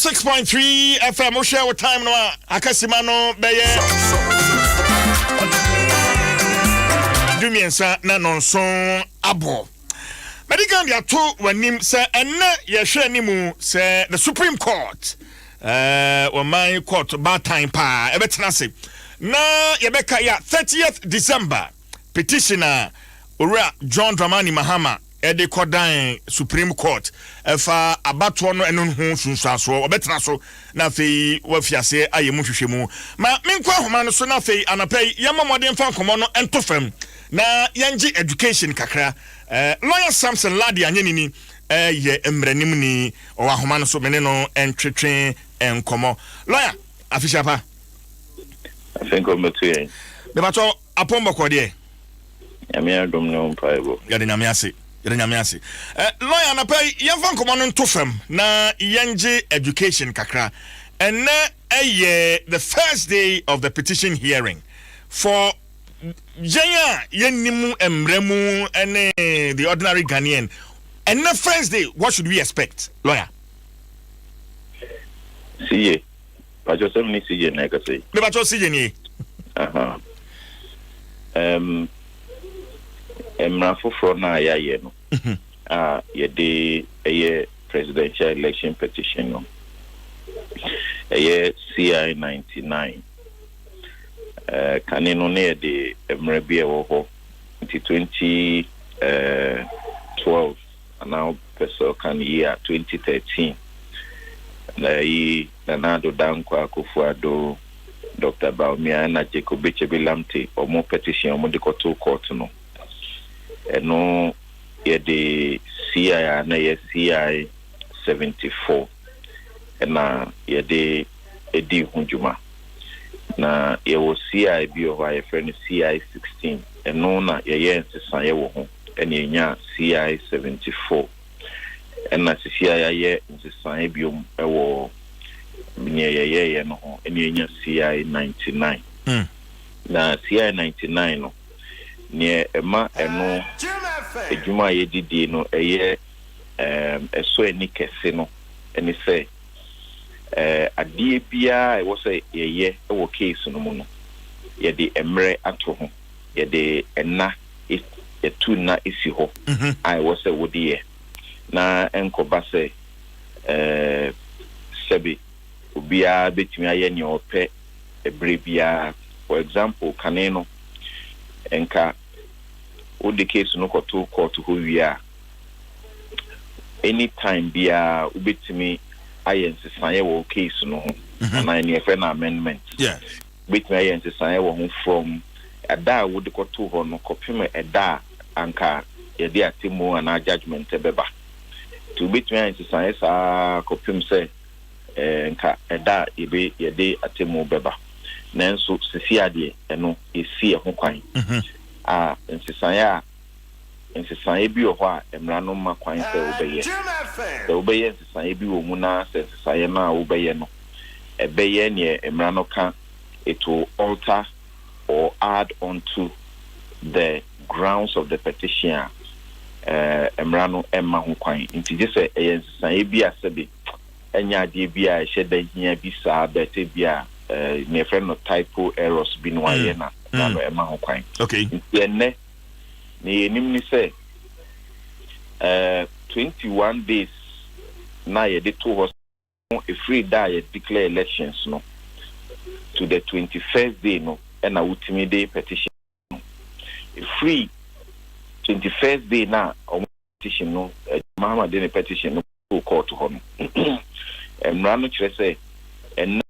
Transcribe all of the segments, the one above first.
106.3 FM. We share with time no akasimano beye. Dumiensa na nonson abo. Medical dia to wanim say enne ye hwe animu say the Supreme Court. My court bad time pa ebetena se. Na yebeka ya 30th December petitioner Ora John Dramani Mahama ede kodan Supreme Court efa abato no eno ho sunsuaso obetena so na fei wafiase ayemu hwehwemu ma menkwa homa no so na fei anapai yamamode mfa nkomo no entofam na yangi education kakra lawyer Samson Ladi anyenini ye emranim ni o ahoma no so mene no entwetwe enkomo lawyer afisha pa afinko metuye be bato apombo kode Adom no mpaibo yade nyamiase lawyer na pay yemfa nkomo no ntofam na yangi education kakra and the first day of the petition hearing for Jaya yenimu emremu and the ordinary Ghanaian and the first day what should we expect lawyer see but just only see na ka say me ba to see ni emrafo na ya ye no ye de presidential election petition no CI 99 kanino ne de emrabi ewo ho 2012 and now person can year 2013 Nanado Danko Akufuado Dr. Baumia na Jacob Bechebelamte or more petition or Modikoto court no no the CI na CI 74 na the Edi Hunjuma na ye was CI bi o wa friend CI 16 and no na ye nsesan ye wo ho ene nya CI 74 and na CI ye nsesan bi o ewo ye no ho ene nya CI 99 na CI 99 no ne ema eno ejuma ye didi no eye eso eni kese no eni se adie bia e wo se ye e wo case no mu no ye de emre ato ho ye de enna e tu na isi ho ai wo se wo de na enkoba se sebi obia betimi aye ni ope ebre bia for example kaneno enka o de case no koto court ho wia anytime bia ubetimi ayensi sanye wo case no na any friend amendment betimi ayensi sanye wo from ada wo de koto ho no kopim eda anka ye de atemu ana judgment beba to betimi ayensi sanye sa kopim se nka eda ebe ye de atemu beba nanso sisi ade eno esi e ho kwan nsesanye bi ho a emra no ma kwan se obeye nsesanye bi wo mu na nsesanye na obeye no ebeye ne emra no ka it will alter or add on to the grounds of the petition emra no emma ho kwan nti je se nsesanye bi asabe enya de bi a hyeda hia bi sa bete bi a ne friend no typo errors bi no aye na no emma ho kwan okay enne ni nimni say 21 days na ye de to host a free day declare elections no to the 21st day no and a ultimate day petition no. A free 21st day na petition no Mahama de petition no to court ho no emra no kire say en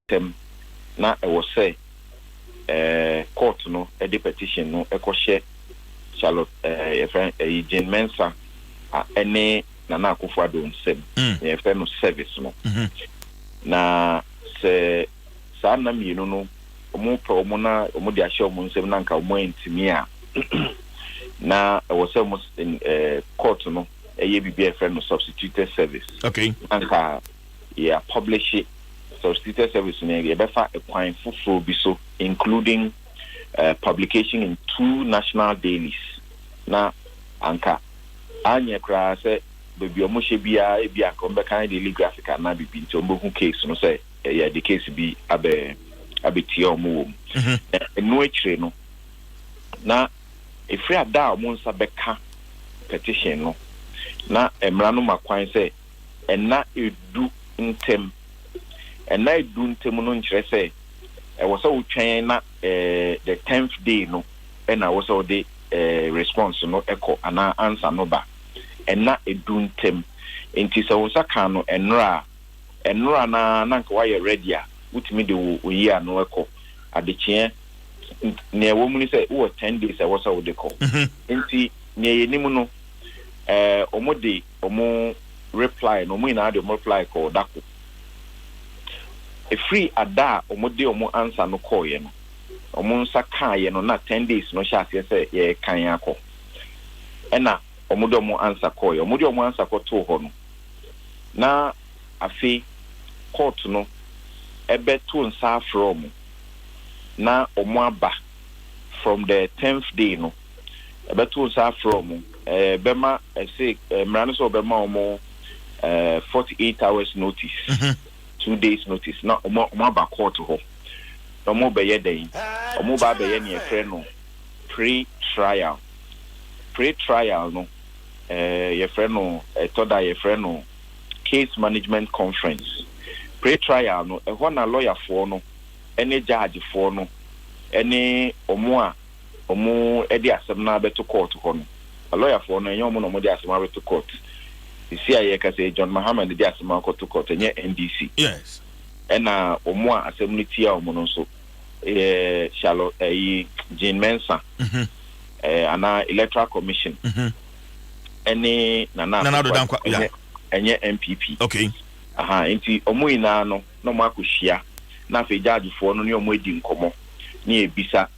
tem na e wo say court no a petition no ekoshe Charlotte Eugene Mensa ene Nana Akufo-Addo Nsem ye fe no service no na se sa na mi no omo pro omo na omo de ahye omo nsem na nka omo entimi a na e wo se omo court no eye bibia fe no substituted service okay nka ya publish it substituted service ne ye befa ekwan fufuro bi so including publication in 2 national dailies na anka anye kra se baby omo hye bia e bia ko be kan daily graphic na bibi nti omo hu case no say ya the case bi abeti omo wom no ekire no na efri ada omo nsa beka petition no na emra no makwan say ena edu ntem no nkyere say e was so twen na the 10th day no and I was all the response no echo ana answer no ba ena edu ntem enti se wo saka no enra na nka why ready a utimi de wo yi ano echo adechie ne wo mu ni say wo 10 days I was all the call enti ne yenimu no omo reply no mu na de reply call dako a free ada omo answer no call ye no omo nsa kan ye no na 10 days no sha say ye kan yakọ ena omo answer call ye omo answer call to ho no na afi court no ebe to nsa from na omo aba from the 10th day no ebe to nsa from bema say mrano so bema omo 48 hours notice 2 days notice na omo aba court ho omo be ye den omo ba be ye ne efre no pre-trial no ye frɛ no toda ye frɛ no case management conference pre-trial no ehɔ na lawyer for no ene judge for no ene omo edi asɛm na beto court ho no a lawyer for no enye omo no di asɛm beto court isi aye ka say John Mahama di asɛm akoto court enye NDC yes ena omo asɛm no tia omo no so Charlotte Jean Mensa ana electoral commission any nana do dankwa yeah enye MPP okay aha enti omo ina no no makohia na fe judge for no ne omo edi nkomo ne ebisa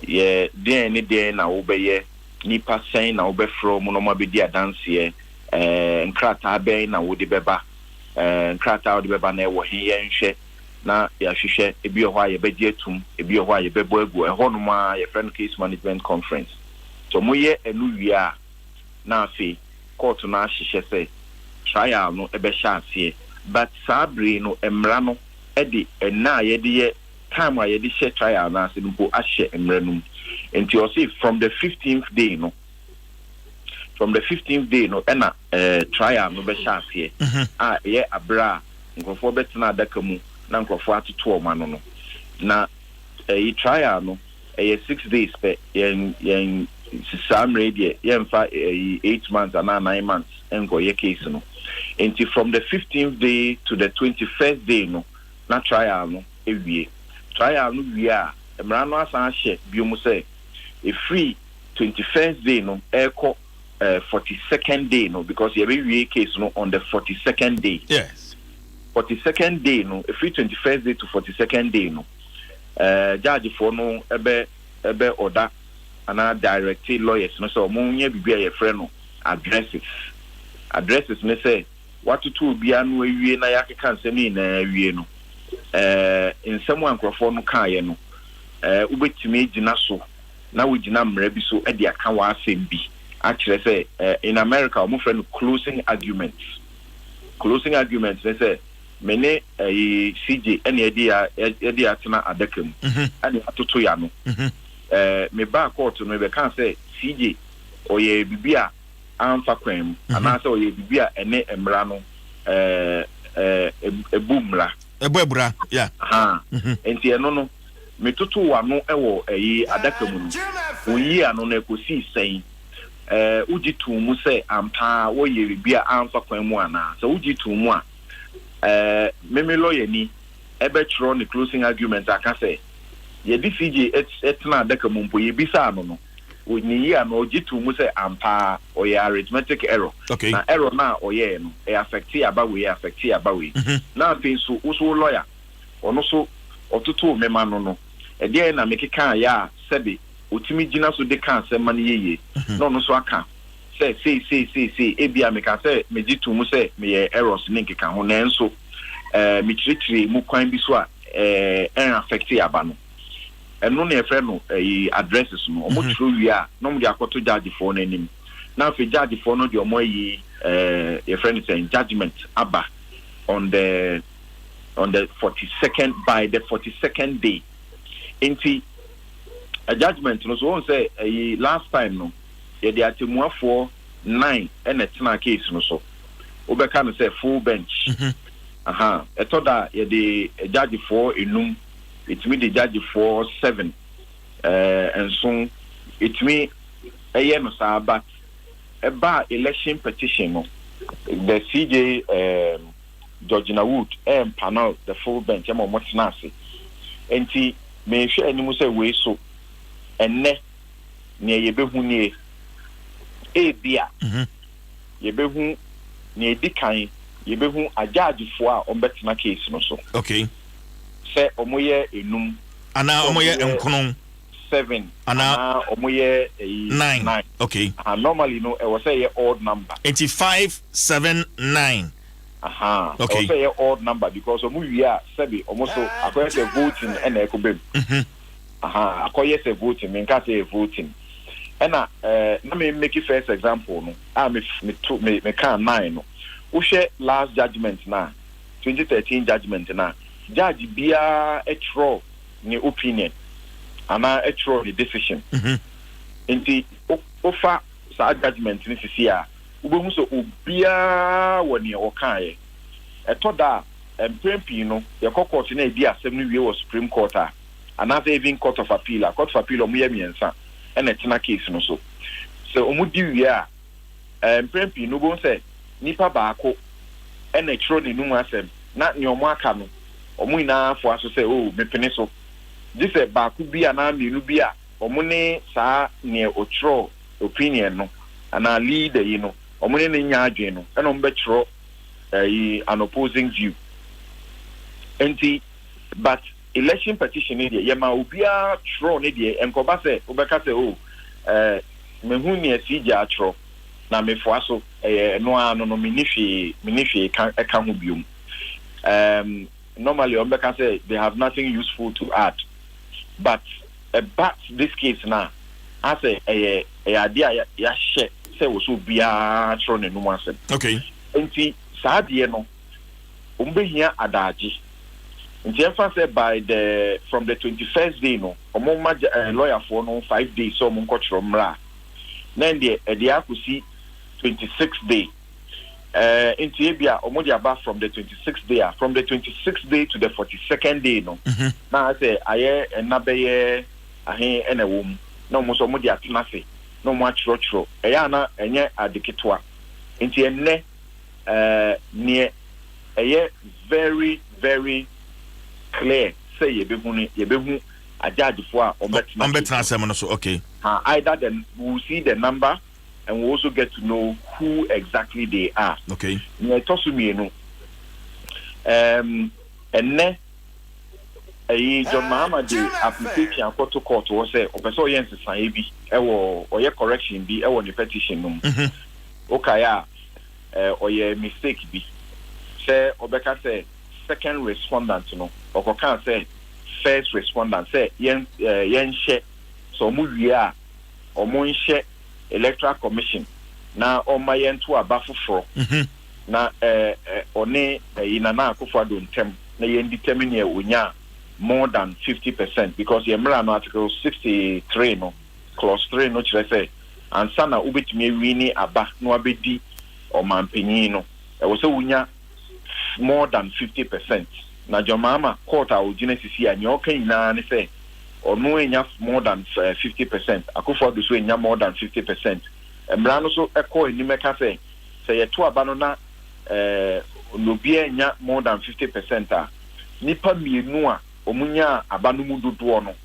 ye den na wo beye nipa sen na wo be from no ma be di adanse nkrata ben na wo de beba nkrata wo de beba na e wo he ye nhwe na ya hwehwe ebi ho aye be die tum ebi ho aye be bo agu ho no ma ye friend case management conference so mo ye enu wia na afi court na hwehwe say trial no e be sha asie but sabri no emra no e de na ye de ye time a ye de share trial na se mpo a share emra no enti o say from the 15th day no ena trial no be sha asie a ye abra nkofo betena adaka mu na nkofo atoto o mano no na trial no 6 days pe yen some radio yen fa 8 months and 9 months engo ye case no enti from the 15th day to the 21st day no na trial no ewie trial no wie a emra no asan hye biomu say a free 21st day no eko 42nd day no because ye be wie case no on the 42nd day yes 42nd day no a free 21st day to 42nd day no judge for no ebe order ana direct lawyers no so mo nya bibia ye frɛ no addresses me say what to be anu awie na yakeka nsɛm na awie no nsɛm ankrofo no ka ye no ubetimi gina so na wo gina mmara bi so e de aka wa asɛm bi a kyerɛ sɛ in America mo frɛ no closing arguments they say mene CJ ene edi atena adakam ane atoto ya no me ba court no be kan say CJ oye bibia amfa kwam ana say oye bibia ene emra no ebumra ebubra yeah enti eno no me toto wa no ewo adakam no oyi ano na ekosi sen uji tumu say ampa wo ye bibia amfa kwam mu ana so uji tumu a meme lawyer ni ebe chro ni closing argument aka say ye di CJ etna adaka mumpo ye bisa no oni yi ano ojitu mu say ampa o ya arithmetic error okay. Na error na o ye no e affect abawe na fin so uso lawyer ono so otutu mema no e de na mekeka ya sebe otimi gina so de kan sema ne yeye no no so aka say ebia me ka say me jitu mu say me errors ni nkeka ho na enso me tritri mu kwan bi so a affect aba no eno na efre no addresses no omo tru wi a no mo de akoto judge for n'anim now for judge for no the more your friend is saying judgment abba on the 42nd by the 42nd day into a judgment no so won't say last time no yeah the atimua for 9 and a tina case no so obeka no say full bench I thought that the judge for enum it me the judge for 7 and so it me a year no sa but about election petition no the CJ Georgina Wood panel the full bench am what's nasi enti me hwe animu say we so enne ne yebehu nie bia yebehu ne edikan yebehu ajagefo a ombetena case no so okay say omoye enum ana omoye enkonon 7 ana omoye 9 okay normally no e was say odd number 8579 okay say odd number because omu wi sabi almost so according to voting and ekobem according to voting me can say voting and let me make it first example no me can 9 no we share last judgment na 2013 judgment na judge bia etro ni opinion ana etro the decision enti ofa sa judgment ni sisi a ubehu so obia woni o kan ye etoda emprempi no ye court na edi asem no wie wo Supreme Court a ana even Court of Appeal omu ye miensa ena tina case no so omu di wie a emprempi no bo say nipa baako ena etro ne numu asem na ne omu aka no omu ina afo aso say oh mepene so this baako bi ana mienu bi a omu ne saa ne otro opinion no ana leader you know omu ne nya adwen no ena omu be tro an opposing view enti but election petition ni dey yema obia tro ne dey enkoba say obeka say oh mehu ne asija tro na mefo aso no ano no minihwe ka ho biom normally obeka say they have nothing useful to add but this case now I say idea ya share say wo so bia tro ne no asem okay enti saadie no umbehia adaji nti say by from the 21st day no omoma lawyer for no 5 days so mo nkotro mra na ndie akusi 26th day nti ebia omodi aba from the 26th day from the 26th day to the 42nd day no na say aye enabeye ahe enewom na mo so omodi atena se no mo achro eya na enye adeketwa nti enne near very very clear say yebehu a judge for ombetina sem so okay either then we'll see the number and we'll also get to know who exactly they are okay ne tosumi no enne John Mahama the application akọ to court was say opeso yen sesan bi ewo oye correction bi ewo ni petition no okay or mistake be say obeka say second respondent no or can say first respondent say yen share so mu wi a o mo share electoral commission na o ma yen to abafoforo na one ina na akofo Adom Nsem na yen determine e onya more than 50% because ye mra no article 63 no clause 3 no chere say ansa na ubetumi wini aba no abedi or mampenyin no e wo se wunya more than 50% na jomama court a ogina sisi anya okan ina ne say ono enya more than 50% akofo do so enya more than 50% emra no so ekọ enimeka say ye to aba no na no bia enya more than 50% a nipa mienu a omunya aba no mu dodo no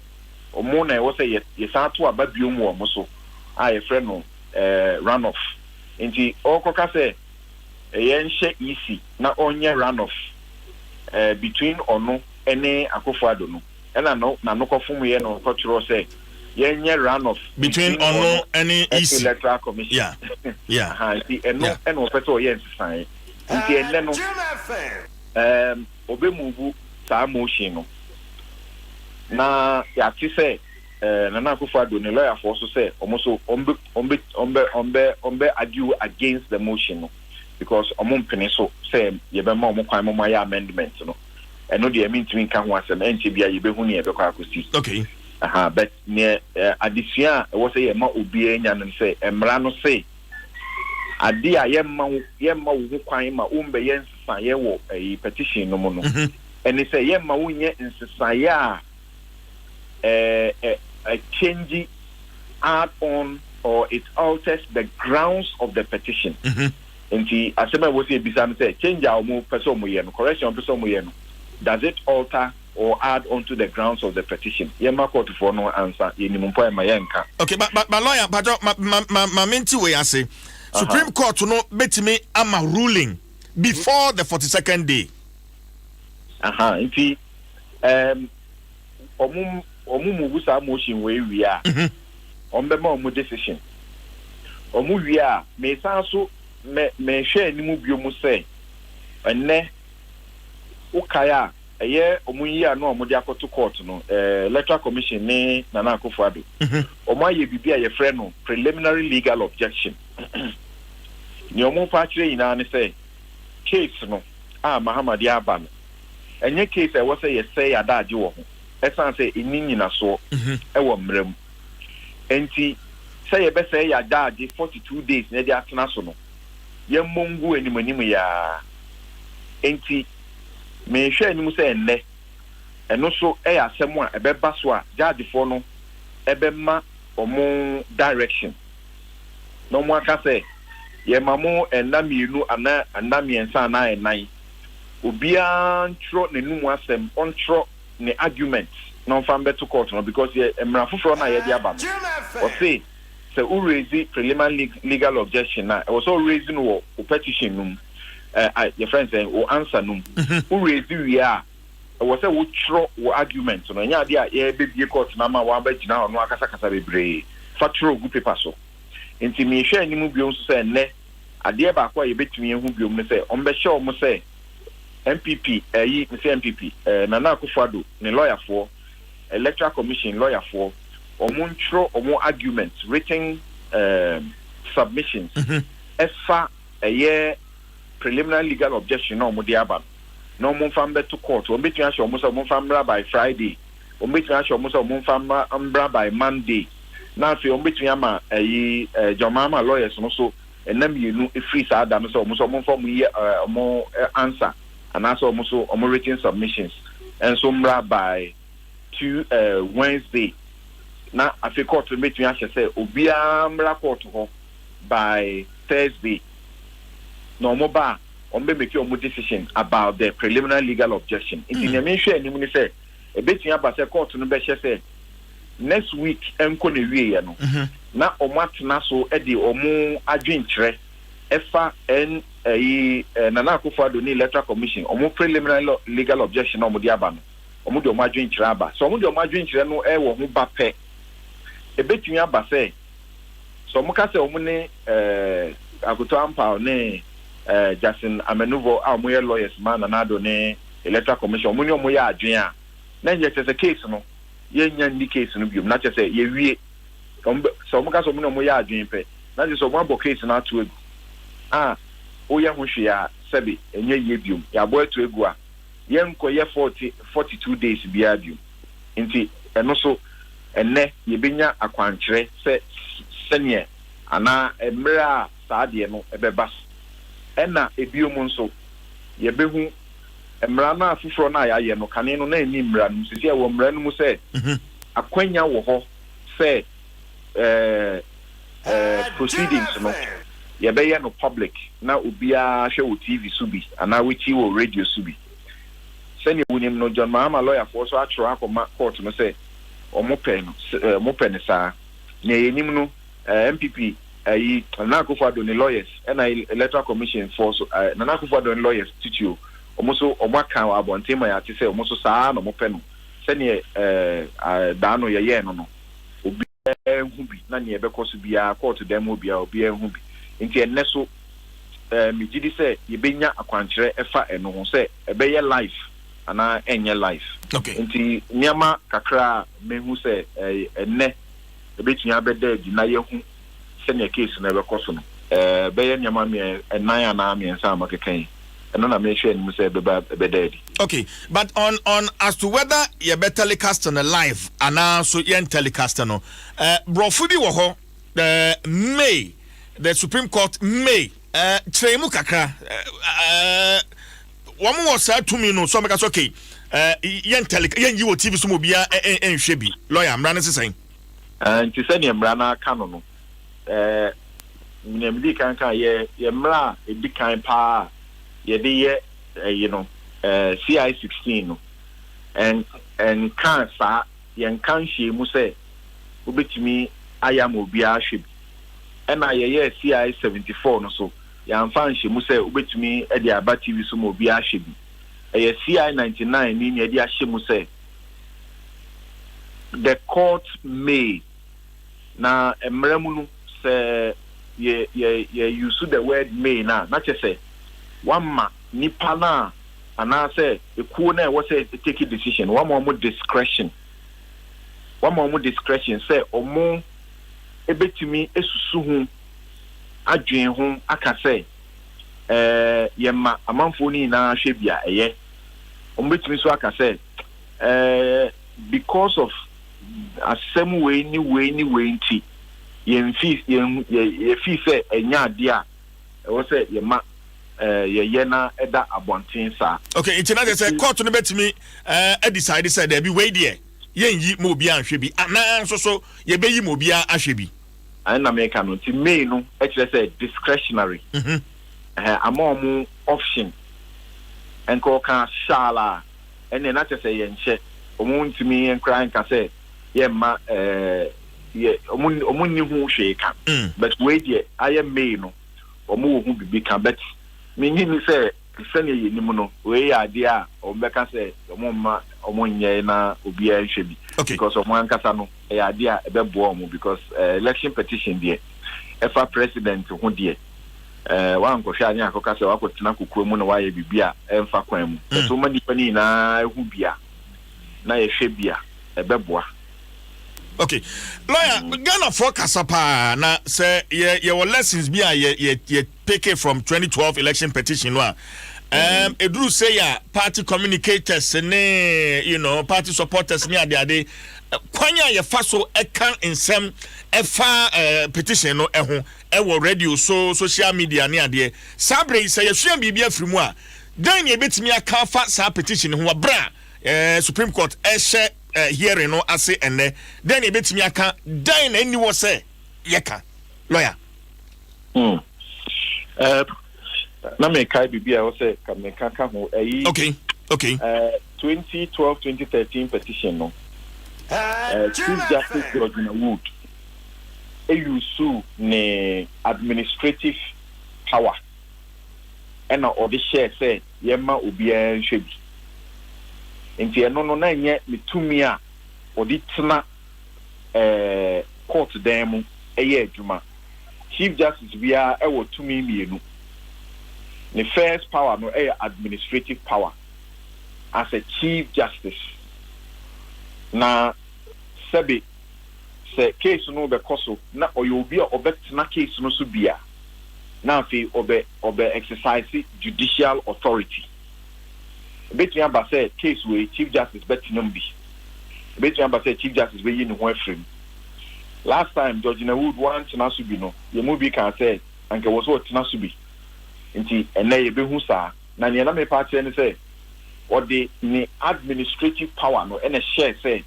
omo na e wo say ye san to aba biom wo mo so a ye frɛ no runoff nti okoka say yenhye easy na onye runoff between ono ene akofo Adom no ena no na no kofum ye no kotro say yenye runoff between ono ene easy electoral commission yeah nti eno opeto ye nsisan nti ene no obemuvu sa motion no na ya ti say Nana Akufo-Addo ne lawyer for so say almost ombe argue against the motion because omumpene so say yebema omukwan momaya amendment no eno de mean to nka ho asem enti bia yebehu ne yebekọ akosi okay but ne adisia e wo say yema obi anya no say emra no say ade a yema wo kwan ma umbe yensa ye wo petition no mu no eni say yema wo nye nsesa ya a change add on or it alters the grounds of the petition. Nti asema wo say bisa me say change our person mo ye no correction person mo ye no does it alter or add on to the grounds of the petition? Yema court for no answer ye ni mpo e ma yenka. Okay, but lawyer pajo ma menti we ase Supreme Court no betimi ama ruling before the 42nd day. Nti omu busa motion we wia ombe ma omu decision omu wia me sanso me hwe ni mu bio mu say enne ukaya eye omu yi anu omu de akoto court no electoral commission ni Nana Akufo-Addo omu aye bibia ye frɛ no preliminary legal objection ni omu fa kire ina ne say case no Mahamadi aba no enye case e wo say ye say adaje wo ho esan say nyina so e wo mrem enti say ye be say ya adaje 42 days na dia atena so no ye mongu animanim ya enti me hwe anim say enne eno so e ya asem a ebeba so a judge for no ebema omo direction no mo aka say ye mamo enamienu ana enamiensa na enan obia ntro nenum asem ontro ne argument no fambe to court no because ye emrafufro na ye dia aba o say u raise preliminary legal objection na was all raising no petition num your friend say o answer num u raise we a was say wo tro wo argument no nya dia ye be court na ma wa ba gina no akasa kasa bebre fa tro gu paper so enti me hwe anim biom so say ne ade ba kwa ye betumi ehu biom ne say on be hwe o mo say MPP MPP Nana Akufo-Addo ne lawyer for electoral commission lawyer for omuntro omu arguments written submissions efa preliminary legal objection no mudi aba no mo fambe to court o betun asho mo so mo famra by Friday o betun asho mo so mo famra by Monday na fe o betun ama jomama lawyers no so enam yenu free sa da no so mo form ye answer and also almost written submissions and so by Wednesday na afi court between us say obia mra court ho by Thursday no mo ba on be make your decision about the preliminary legal objection it in me hwe anim ni say e between aba say court no be hwe next week enko na wie ye no na omatena so e de omo adwenkyere efa Nana Akufo-Addo ni electoral commission omo preliminary legal objection omo di aba no omo de omo adwenkyere aba so omo de omo adwenkyere no e wo ho ba pe e betumi aba say so omo ka say omo ne agoto ampa ne Jason Amenuvo a omo ye lawyers man Nana Addo ne electoral commission omo ni omo ya adwen a na je say case no ye nya ni case no biom na che say ye wie so omo ka say omo ni omo ya adwen pe na je so omo abo case na to egu oya hwehwea sabi enye yebium ya boy to egu a yenko ye 42 days bia bium nti eno so enne ye benya akwankyere se senie ana emra saade no ebeba ena ebium nso ye behu emra na afufro na ya ye no kane no na eni mra no sisi e wo mra no mu se akwanya wo ho se proceedings no ye be no public na obia hwe wo TV subi ana wichi wo radio subi sene wunim no John Mahama lawyer for so atro akoma court no say omo pen sa ne yenim no MPP Nana Akufo-Addo ne lawyers and electoral commission for so Nana Akufo-Addo ne lawyers titio omo so omo aka abonte ma ya te say omo so saa no mo pen sene da no ye no obi hu bi na ne be koso bia court dem obi hu bi nti enne so me gidi say ye benya akwankyere efa eno ho say ebeye life ana enye life. Okay. Nti nyama kakra mehu se enne ebetumi abede di na yehu se ne case na bekoso no. Beye nyama me enan ana me ensa amakekan. Eno na me hwe nim se beba ebede di. Okay, but on as to whether you better telecast on a live and also you telecast no brofudi wo ho May the Supreme Court May tremu kakra one more said to me no so make okay yen yi wo TV so mo bia enhwe bi lawyer amra ne sesen nti se ne amra na ka no nyamdi kan ye mra edi kan pa ye de ye you know CI 16 no and can sa yen kan hye mu se obetimi ayam obi ahwe ena ye CI 74 no so yan fan hye mu se obetimi e de aba TV so mo obi ahwe bi CI 99 ni e de ahye mu se the court may na emremu no se ye use the word may na che wamma nipa na ana say ekuo na we say take a decision one more discretion say omo ebetumi esusu hu adwen hu aka say yema amanfo ni na hwe bia eye omo betumi so aka say because of asem we ni nti ye fi say enya ade a we say yema ye na eda abontin sa. Okay, it's not say court no betimi decide say there be way there yen yi mo bia ahwe bi ana so ye be yi mo bia ahwe bi I na make no ti may no actually say discretionary among option and ko kan shala and then not say yen che omun ti mi en cry kan say ye ma ye omun ni hu hwe kan but way there I am may no omu hu bibi kan bet me say send ye nimu no we ade a ombeka say omomma omonye na obi a hwe bi because omwan kasa no e ade a ebebo omo because election petition there efa president hu there wan ko hwa anya akoka say wakotina kokuro mu na waye bibia emfa kwan mu so mani pani na hu bia na ye hwe bia ebeboa. Okay, lawyer, Ghana for Kasapa na say ye were lessons be ye take it from 2012 election petition no edru say ya party communicators ne party supporters ne ade kwanya ye fa so ekan nsem efa petition no eho e radio so social media ne ade sabre say ye hwem bibia frimu a dan ye betimi aka fa sa petition ho bra Supreme Court share hearing no ase enne then e betimi aka dan na ni wo say yeka lawyer na me kai bibia wo say ka me kaka ho okay 2012-2013 petition no Chief Justice Dwaso Nsem use ne administrative power and or the share say yema obi a hwebi nti eno no na nye mitumi a odi tena court dan mu eye adwuma Chief Justice bia e wo tumi mienu the first power no administrative power as a Chief Justice na sebe se case no be koso na oyobi a obetena case no so bia na fi obe exercise judicial authority between amba say case we Chief Justice betinum bi between amba say Chief Justice we yin ho afrim last time Judge Wood want na so bi no ye mu bi kan say anke wo so tena so bi nti ene ye behu sa na ne na me party ne say or the administrative power no ene share say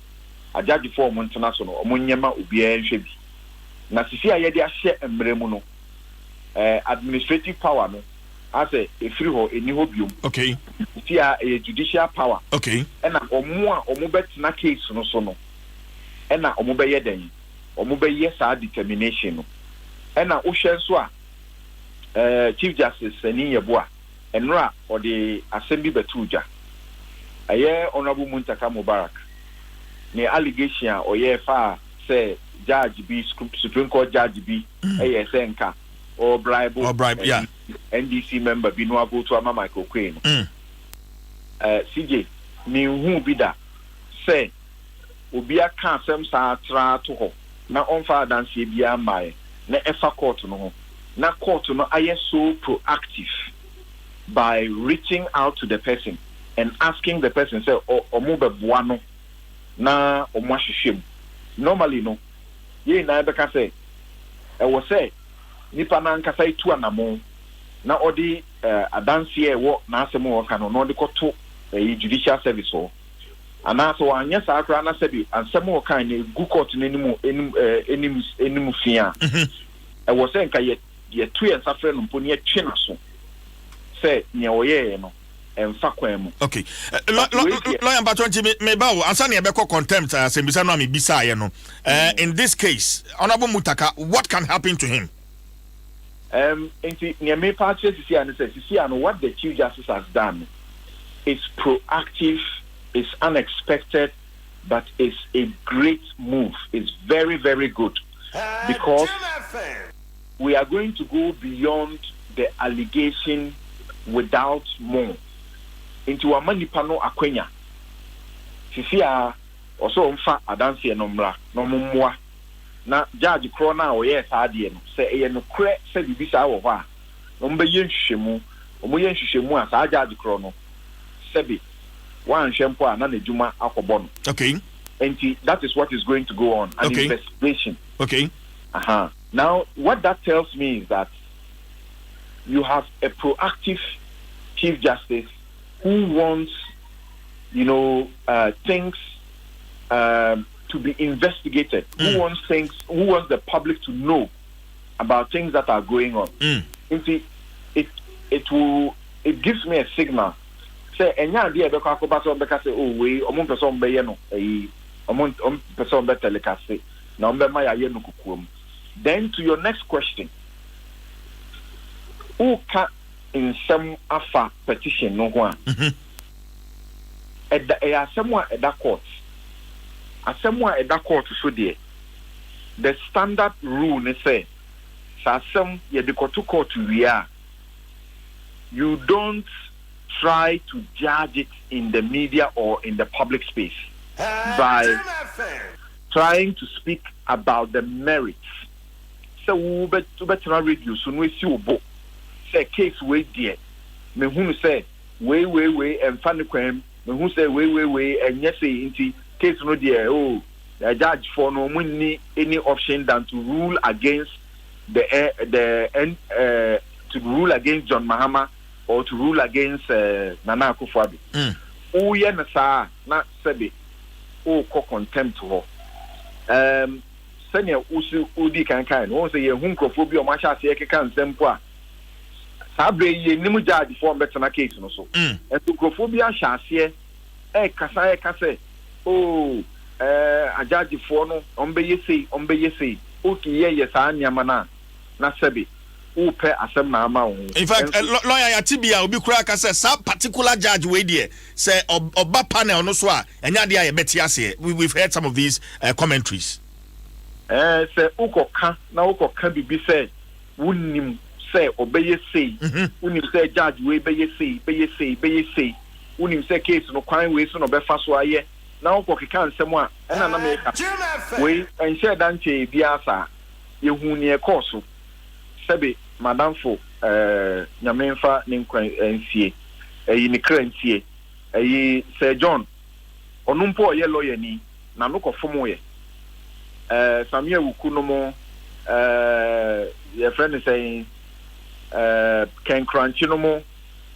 ajaji for mo ntena so no omonyema obi a hwe bi na sisi a ye de ahye emremu no administrative power no ase efiri ho eni ho biom okay sisi a judicial power okay ena omo betena case no so no ena omo be ye den omo be ye sa determination no ena wo hwe so a Chief Justice Sani Yeboah enra or the assembly betuja aye honorable Muntaka Mubarak ne allegation or ye fa say judge be Supreme Court judge be senka or bribe yeah NDC member be no able to ama Michael Queen CJ me who be that say obi aka asem sa tra to ho na onfa dance bia mai na efa court no ho na court no aye so proactive by reaching out to the person and asking the person say omo beboa no na omo ahwehwem normally no ye na be ka say e wo say nipa na nkasa itu anamo na odi adanse e wo na asem wo ka no odi koto judicial service ho ana so anya sa akra na sabi ansem wo kan na gu court enim fia e wo say nka ye tu ye safre no mponi atwe na so say ne oye no emfa kwan mu. Okay, lawyer Batonchi me bawo ansa na ye be contempt asembisa no amebisa ye no in this case honorable Mutaka, what can happen to him? Into near me parties and what the Chief Justice has done is proactive, is unexpected, but it's a great move. It's very, very good because we are going to go beyond the allegation without more. Into a manipano akwenya. Sisia also mfa adanse enomra no mumwa. Na judge krona o yes adie no se eye no kre se bibisa wo ho a no mbe yenhwehwemu omo yenhwehwemu a sa judge krono sebi wan hwempo a na nedwuma akobo no. Okay, and that is what is going to go on, an investigation. Okay, now what that tells me is that you have a proactive Chief Justice who wants things to be investigated, who wants the public to know about things that are going on. It gives me a signal. Say enya dia be kwa ba so be ka say oh we omon person be ye no omon person be telecast na ombe ma ya ye no kukuom. Then to your next question, who can in some afa petition no ho a at the assemwa at that court so there the standard rule ne say some ye de koto court we are, you don't try to judge it in the media or in the public space by trying to speak about the merits. So we better radio so no see obo say case we there me hu say we and fan kwam me hu say we and yes say inti case no there the judge for no money any option than to rule against to rule against John Mahama or to rule against Nana Akufo-Addo. O ye na sa na sebe o ko contempt ho. Senior usu udi kan won say ye hu nkrofo bi o ma sha se keka nsem po a sabre ye nimu judge for betena case no so. Entu nkrofo bi a sha se kasa a judge for no ombe ye say o ki ye sa nyama na sebe in fact, lawyer Yatibia obi kura ka say some particular judge we there say oba panel no so a enya dia ye beti ase. We've heard some of these commentaries. Say ukoka bibi say wunim say obeye say wunim say judge we beye say wunim say case no kwan we so no be fa so aye na ukokeka nsem a na na make we enhye danche biasa ye hu ne course sebe madam for nyamenfa ninkwan nsie ni krantie Sir John onumpo ye lawyer ni na no kofomo ye Samuel Wukuno mo your friend is saying Ken Crunch no mo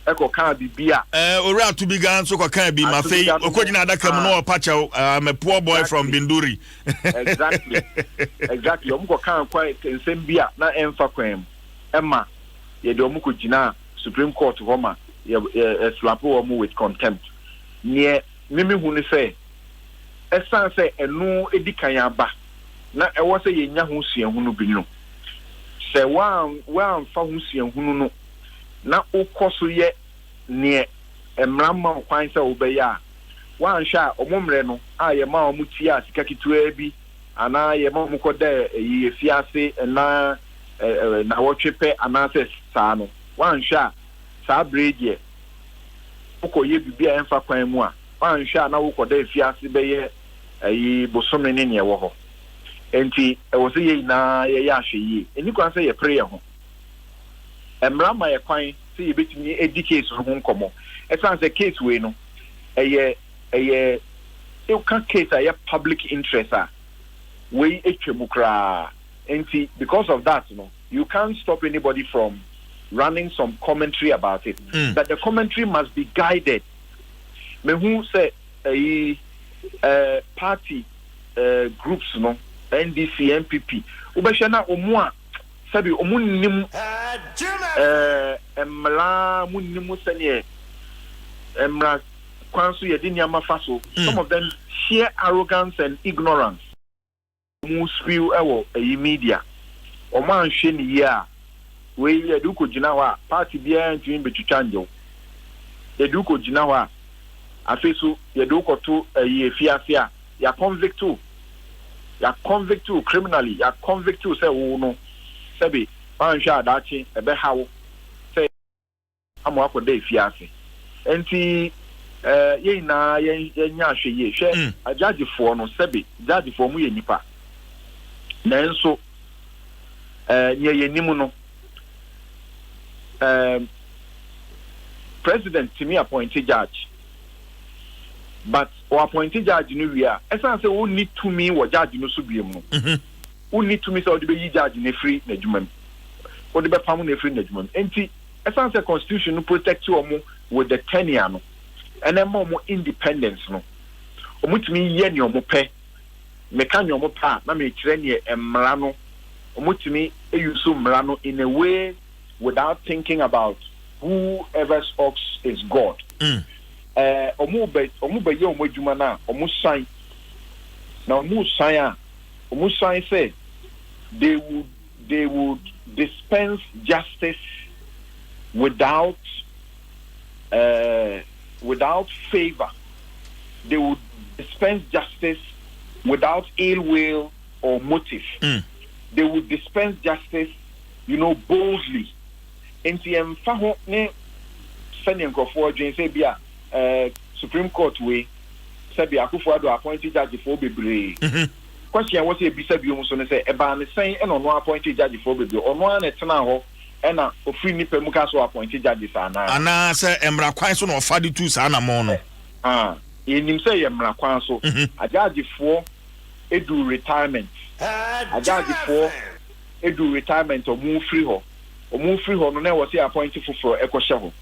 eko kan bibia ora to be gan so ko kan bi ma fei okojina adaka mu no opacha I'm a poor boy from Binduri. exactly omko kan kwa nsem bia na emfa kwam Emma ye de omuko jina Supreme Court homa ye slapo omu with contempt ne mimi hu ne say esan say enu edikan aba na ewo say ye nya ho sua hu no bi no say wan fa ho sua hu no na ukoso ye ne emrama kwan say obeya wan hwa omomre no a ye ma omuti a sika kitua bi ana ye ma omuko da ye fiase na na wotwepe anase saa no wan hwa saa brede uko ye bibia emfa kwan mu a fan hwe na wo koda afiase be ye ayi bosome ne ne wo ho enti e wo se ye na ye ya hwe yi eni kwan se ye pray ho emra ma ye kwan se ye betimi educate ho nkomo e san se case we no eye you can case a public interest we etwemukra enti because of that you can't stop anybody from running some commentary about it but the commentary must be guided me who say party groups NDC NPP ubehwe na omu a sabi omu nim emla munnim sene emra kwanso ye dinyama faso some of them share arrogance and ignorance mu spill ewo media o man hwe ni ya we ye du ko gina ho a party bia ntwin betwitwanjo ye du ko gina ho a afesu ye du ko to efiase a ya convict criminally ya convict say wo no sabi man hwe adachi ebe hawo say amo akoda efiase enti ye na ye nya hwe ye hwe ajagefo no sebe jagefo mu ye nipa nanso ye nimu no president to me appointed judge but or appointed judge no we are esan say we need to me wo judge no so biem no we need to me so de be judge na free na djumam wo de be pam na free na djumam enti esan say constitution no protect you with the tenure no and then more independence no omutumi ye ne omope me ka ne omopa na me kire ne emra no omutumi use mra no in a way without thinking about whoever's ox is God omu be ye omodwuma na omu san na omu san say they would dispense justice without favor. They would dispense justice without ill will or motive. They would dispense justice, boldly. NTM faho ne sending for say bia Supreme Court way say bia Akufo-Addo appointed judge for bebre. Question was e bisa bi omo so ne say e ba ne sen e no appointed judge for bebre. Ono an etena ho ena ofri nipa mu ka so appointed judge ana say emra kwan so no ofadi tu sa na mo no enim say emra kwan so ajagefo edu retirement ajagefo edu retirement omu free ho no na wo say appointed fufuro ekoshe ho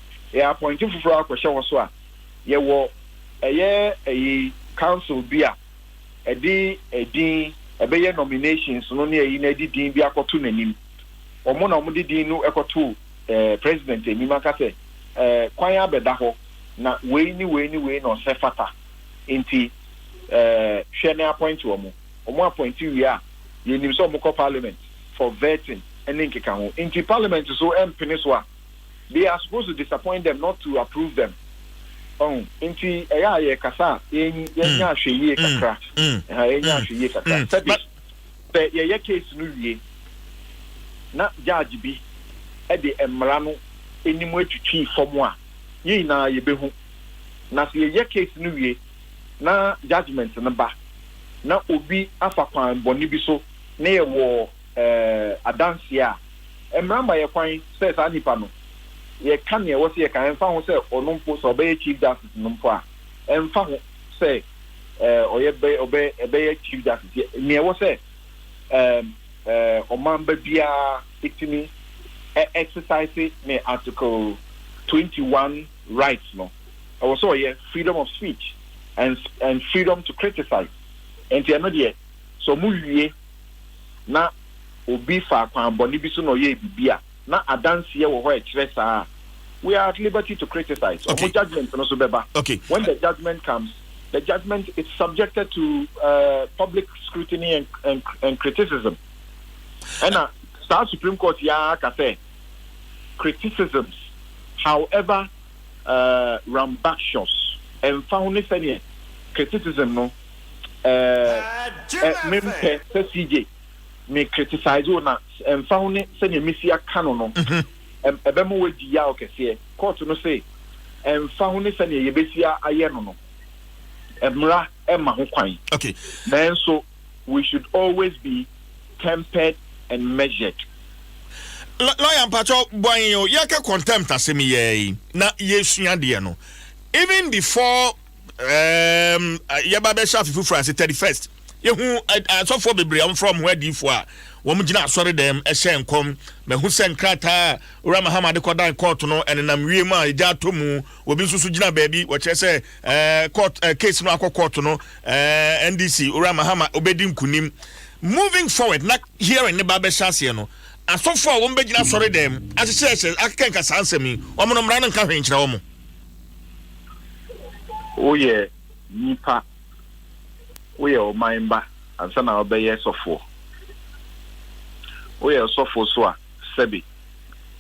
appointed fufuro akoshe ho so a ye wo eye council bia edi ebeye nominations no na eyi na din bi akoto nanim omo na omo didi nu ekoto president emimaka se kwan abeda ho na we ni no se fata enti hwe na appoint omo appoint wi a ye nim so omo ko parliament for vetting and nkeka ho enti parliament so empene so a they are supposed to disappoint them not to approve them enti ye kasa nya hweye kakra nya hweye kakra but ye case no wie na judge bi e de emra no enimu atwitwi fomu a ye na ye behu na se ye case no wie na judgment no ba na obi afa kwan boni bi so na ye wo adanse a emra ma ye kwan se sa nipa no ye kan ye wo se ye kan emfa ho se onumpo so be chief justice numpo a emfa ho se oye be chief justice ne wo se omamba bia itimi exercise ne article 21 rights no also freedom of speech and freedom to criticize and you know there so mu wie na obi fa kwan boni bi so no ye bibia na adanse ye wo ho e kire saa we are at liberty to criticize okay. Judgment no so beba okay when the judgment comes the judgment is subjected to public scrutiny and criticism. And the Supreme Court can say criticisms, however rambunctious, and found any criticism no CJ may criticize on and found it send a missia canon and a bemo with the court no say and found it send a besia ayeno emra ema ho kwan. Okay. Then so we should always be tempered and measured. Lawyer Mpacho Boyo, yaka contempt asemi ye na yesua de no. Even before Yababe Shafi France 31st. Yehu so for bebre am from where di for a wo mugina asore dem e hye nkom me hu sen krata ura Muhammad kodan court no enenam wiem a eja tomu obi nsusu gina baabi wo kire se court case no akọ court no NDC ura Muhammad obedi nkunim. Moving forward na here in the Babe Shase no asofo a wo mbegina asore dem ahyehyehye akenka sansemi wo mo no mra no nka hwenkyere wo mo. Oye nipa we are mindba and sana obeye sofo we are sofo so a sebi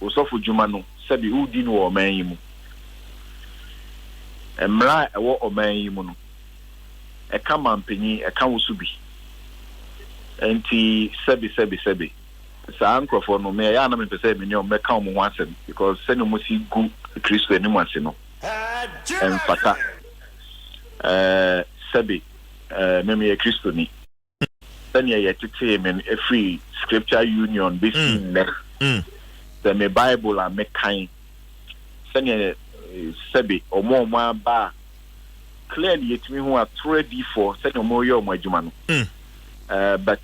osofo djuma no sebi udi no o man yimu emra ewo o man yimu no e ka mampanyi e ka wosubi enti sebi sa ankrofo no me ya na me pese me ne o me ka mo ho asem because se no mo si gu Kristo ni mo ase no en fata sebi meme ye Kristo ni sanya ye tete men a free scripture union between the me Bible and me kind sanya sebi omo ba clearly yetimi ho atredi for sanya mo ye omo adwuma no but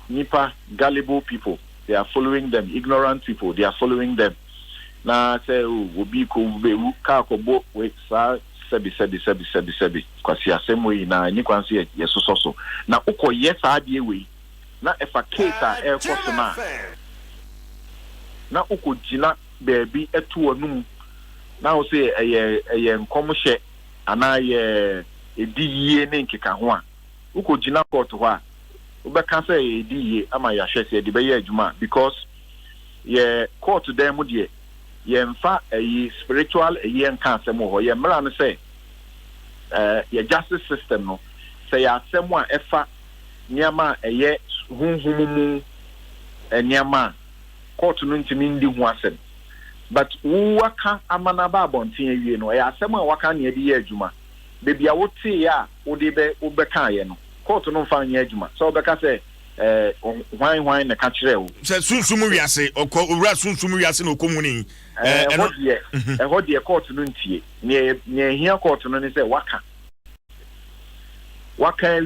nipa gullible people, they are following them. Ignorant people, they are following them. Na say obi ko be ka ko bo we sa sebi kwasi asem we na ni kwanse yesoso na ukoye sa ade we na efa case a e koso na ukogina baby etu onum na wo say eye nkomhye ana ye ediye ne nkeka ho a ukogina court ho a ubeka say ediye ama ya hwese de be ye adwuma because ye court dem mu de yemfa spiritual nka asem ho ye mra no say ye justice system no say asem a efa niama eye hunhumumu niama court no ntimi ndi ho asem but waka amana ba bonten awie no ye asem a waka ne edi ye adwuma bebi a wote ya wode be obeka ye no court no mfa nye adwuma so obeka say hwan na ka kire wo se sunsumu wiase okọ owura sunsumu wiase na okomuni ehode court no ntie ne hia court no ne se waka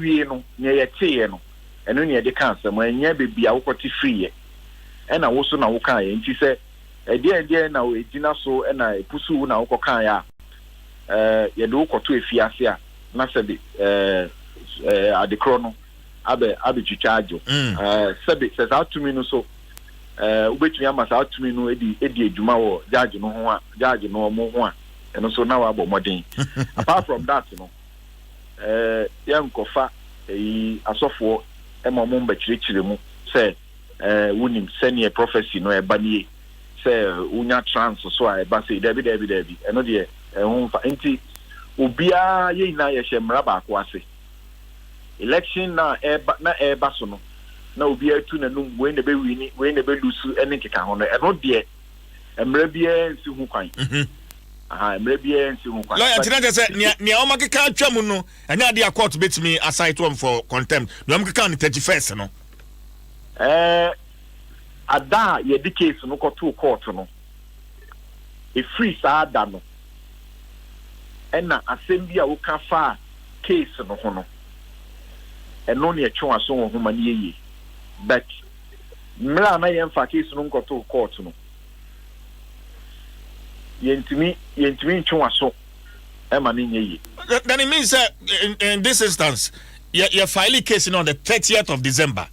wie no ne yete no eno ne de kan asem anya bebi a wokote free ye ena wo so na wo kan ye nti se ede na wo ejina so ena epusu na wo kan ya ye de wo koto efiase a na se bi adekro no abe chichajo sebe se za tumi no so ubetumi ama sa tumi no edi adwuma wo judge no ho a judge no mo ho a eno so na wa bo modern apart from that no yankofa asofo ema mo mbachirechire mu se wunim senior prophecy no ebanie se unya trans so a eba se debi eno de ho fa enti obia ye ina ye hemra ba ko ase election na eba so no na obi atu na num we na be wini we na be lusu ene keka ho no eno de emra bia nsi hu kwan emra bia nsi hu kwan lawyer tinate say ne o makeka atwam no anya de court betimi aside one for contempt no makeka on 31st no ada ye di case no ko to court no e free sa ada no ena assembly a wo ka fa case no ho no eno ne etwa so ho ma ne yeye but mra na yemfa case no nkoto court no yentimi ntwa so e ma ne yeye. Then it means that in this instance you file case on the 30th of December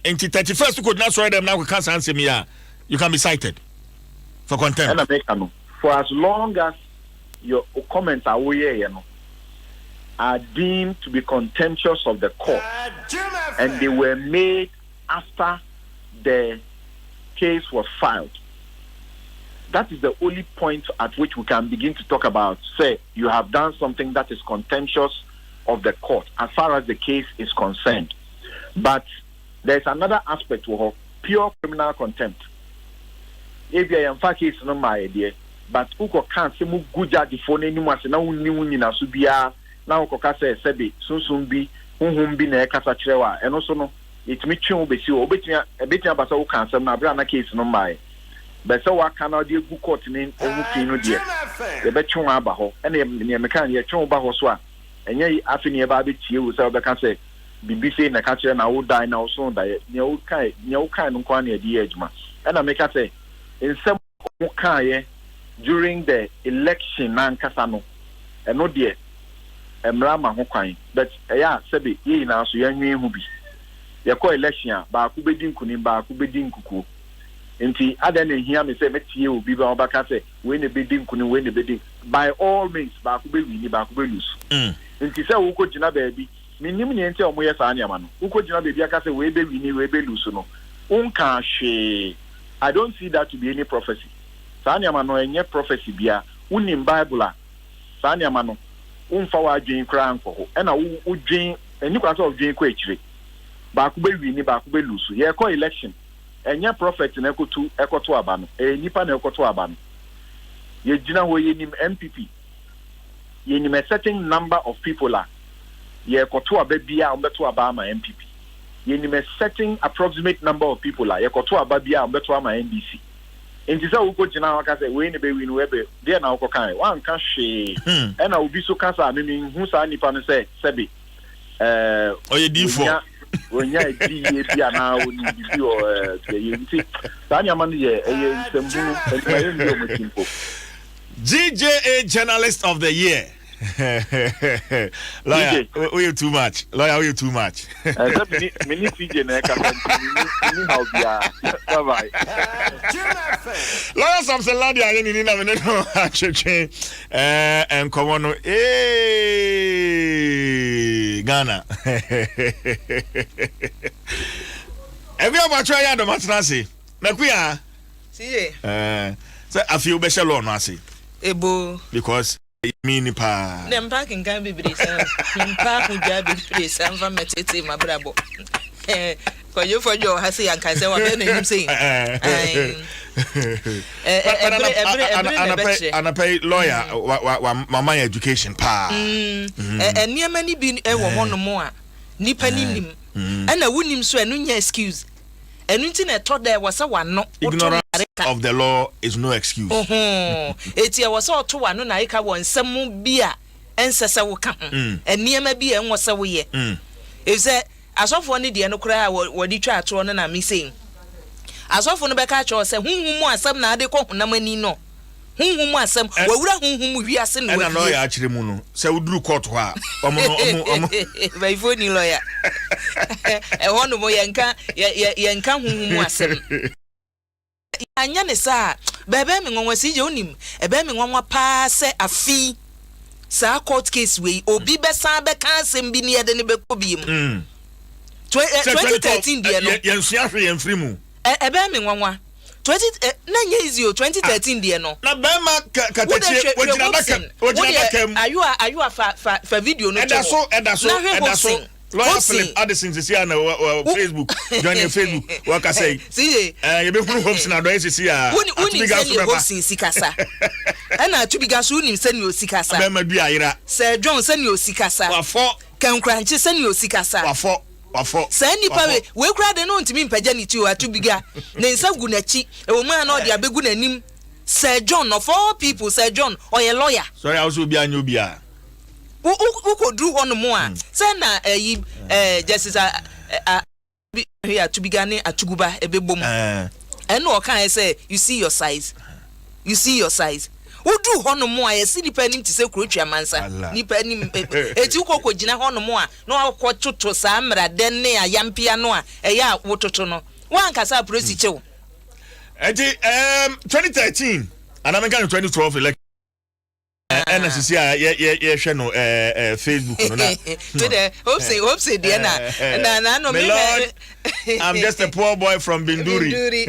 into 31st you could not swear them now we can't answer me you can be cited for contempt for as long as your comments are way are deemed to be contemptuous of the court and they were made after the case was filed. That is the only point at which we can begin to talk about, say, you have done something that is contemptuous of the court as far as the case is concerned. But there's another aspect of pure criminal contempt. If you are in fact case no my idea, but uko can't say mu guja di phone anymore, na unni na subia na ukoka say sebi sunsun bi honhom bi na ekasa kirewa eno so no itimi twen obesi o obetia basa wo kan asem na bra na case no mai besa wa kan na de gu court ni ohu fi no de ye be twen aba ho ene ne me kan ye twen ba ho so a enye afi ne ba be tie wo say obe kan say bibi say na ka kire na wo die na wo so die ne wo kan no kwa na de adwuma ena me ka say nsem wo kan ye during the election na nkasa no eno de emra ma ho kwan but eya sebi yi na so yanwe hu bi ye ko election ba ku bedi nkunim ba ku bedi nkuku enti ada na hia me say metie obi ba obaka say we ne bedi nkunim we ne bedi by all means ba ku be wini ba ku be lose enti say wo ko gina ba bi minim ne enti omo ye sa anya ma no wo ko gina ba bi aka say we be wini we be lose no unka hwe I don't see that to be any prophecy sa anya ma no enye prophecy bia unim bible a sa anya ma no unfa wa dwen kra nko ho e na wo dwen eni kwa so dwen ko ekire ba ku be wini ba ku be lose ye ko election enye prophet na ekoto aba no nipa na ekoto aba no ye gina ho ye nim MPP ye nim a certain number of people la ye ekoto aba bia ombeto aba ma MPP ye nim a certain approximate number of people la ye ekoto aba bia ombeto ama NDC enti sa wo ko gina wa ka say we ne be win we be there na wo kan wan ka hwe e na obi so ka sa me hu sa nipa no say sebi oye D4 onya di ye bia na oni bi o ye nti tanya man ye nsembunu enye ndo motimpo GJA Journalist of the Year. Lawyer, we you too much. Lawyer, we you too much. Mini CJ na ka ni how bia. Bye bye. Lawyer Samson Ladi ani ni na me no achche en komo no Ghana. Every about try Adom Atnase. Mekuya. See. So I feel better law no ase. Ebo Because mean pa. Dem parking can be brisa. Park with Jabi place and from Metete my brabo. For you for your hasi and can say what him saying. And I pay lawyer my education pa. And near many been a woman no more. Nipa nim. And I wouldn't so no excuse. And internet thought there was a one no ignorance of the law is no excuse. It's was all to one no ika won some beer and sesa wo ka and near me be and was a way. Is that as of one day no cry what you try to run and me saying as of one back at you say whom more some na de ko na mani no whom more some who we are saying and a lawyer actually muno say udru court ha by phone lawyer e hono mo yenka whom asem anya ne sa bebe me nwanwa si je onim ebe me nwanwa pa se afi sa court case we obi be san be kan asem bi ne ye de ne be ko bi mu 2013 dia no yensia hwe yenfiri mu ebe me nwanwa 20 na nye easy 2013 dia no na be ma katachi wojina bakam ayu fa video no edaso Lawyer Philip Addison is here na Facebook. Join your Facebook. What I say? See, you be who hopes na do is here. Uni send you hopes in sikasa. Na to biga so uni send you sikasa. Be ma bia ira. Sir John send you sikasa. Wafo. Kan kranche send you sikasa. Wafo. Send nipa we kra de no ntimi mpaja ni ti o atu biga. Na nsa gu na chi. E wo ma na o de abegu na nim. Sir John of all people, Sir John or a lawyer. Sorry, I also be a new bia. Who could do on more? Send justice here to begin at Tuguba a big boom. And what can I say? You see your size. Who do on more? I see depending to say creature mansa. Depending a two coco gina on more. No, what to Samra, then near Yam Pianoa, a ya water. One casa procedure. 2013, and I'm going to 2012 election. NSC yeah no Facebook no na hope say dear na no me I'm just a poor boy from Binduri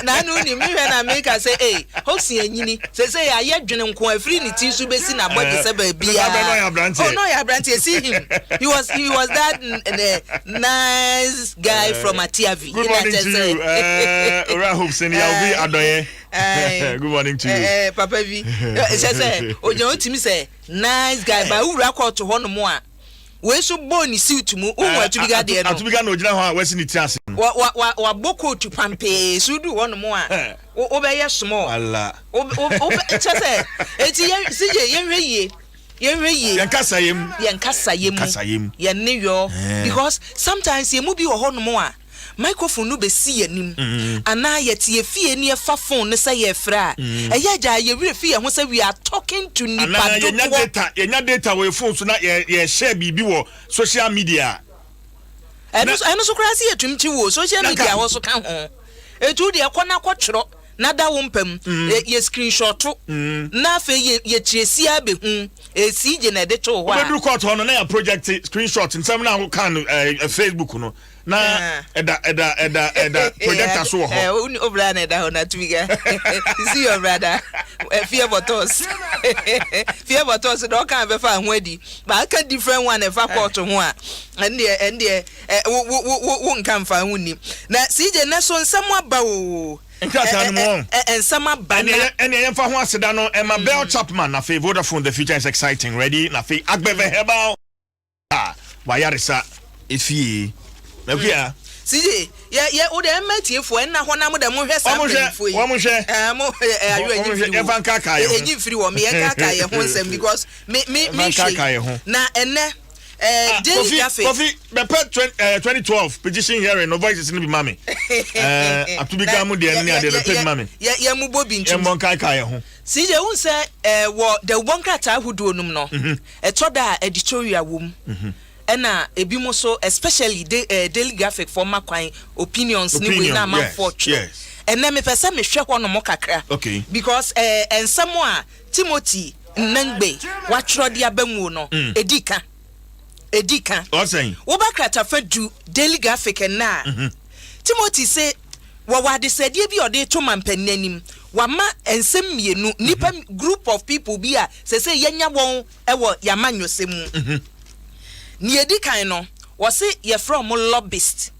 na no ni me na make say hey hope say anyini say aye dwene nko afiri ni ti so besi na body say ba bia oh no ya branty see him he was that nice guy from Atiavi. Good morning to you Ora hope say you be adoye Good morning to you. Papa V. Say, Ojo Timi say, nice guy, but who record to one more? We so born ni suit mu unwa to biga de no. Atubiga no gina ho a wesi ni tiase. Wa boko to pampe so do one more. O be ye small. Allah. O say, eti ye sije ye hwe ye. Yen kasa yem. Yen ne yo because sometimes ye mu bi wo ho no mo a microphone no be si anim ana yete ye fie ne fa phone ne say ye fra eya ja ye wire fie ho say we are talking to nipa do yenya data we phone so na ye share bibi wo social media eno so kra si etumchi wo social media wo so ka ho etu de ekona kwotro na da wo mpam ye screenshot na fe ye chiresi abehu esi je na de to ho a we do court ho no na ya project screenshot nsem na ho kan Facebook no na eda projector so ho uni obra na eda ho na tuiga see your brother fear botos do kan be fa ho adi ba ka different one e fa court ho a ende wo nkan fa ho ni na CJ na so nsam aba o ensama bana ene yem fa ho aseda no Emma Bell Chapman na fe Vodafone the future is exciting ready na fe agbeve herbal wa yaresa efie na bia CJ ye o de matiefo en na ho na mo de mo hwe samfo yi wo mo hwe mo ayu enyi e fan kaka ye ho enyi firi wo me ye kaka ye ho nsem because me na ene Daily Graphic Coffee be 2012 petition hearing no voices ni be mami atubiga mu de ni ade be pay mami ye mu bobi nchu mon kaka ye ho CJ un say wo the one krata hudo num no e toda editorial wom ena ebi mo so especially Daily Graphic for makwan opinions ni we na man for true ena me pese me hwe ho no mo kakra because ensamo a Timothy Nangbe wa tro dia bamu no edika what saying wo ba krata fa du Daily Graphic na Timothy say wo wade sadie bi ode to mampanim wa ma ensem mienu nipa group of people bi a say yenya won ewo yamanyosemu ni edikan no wo say ye from lobbyist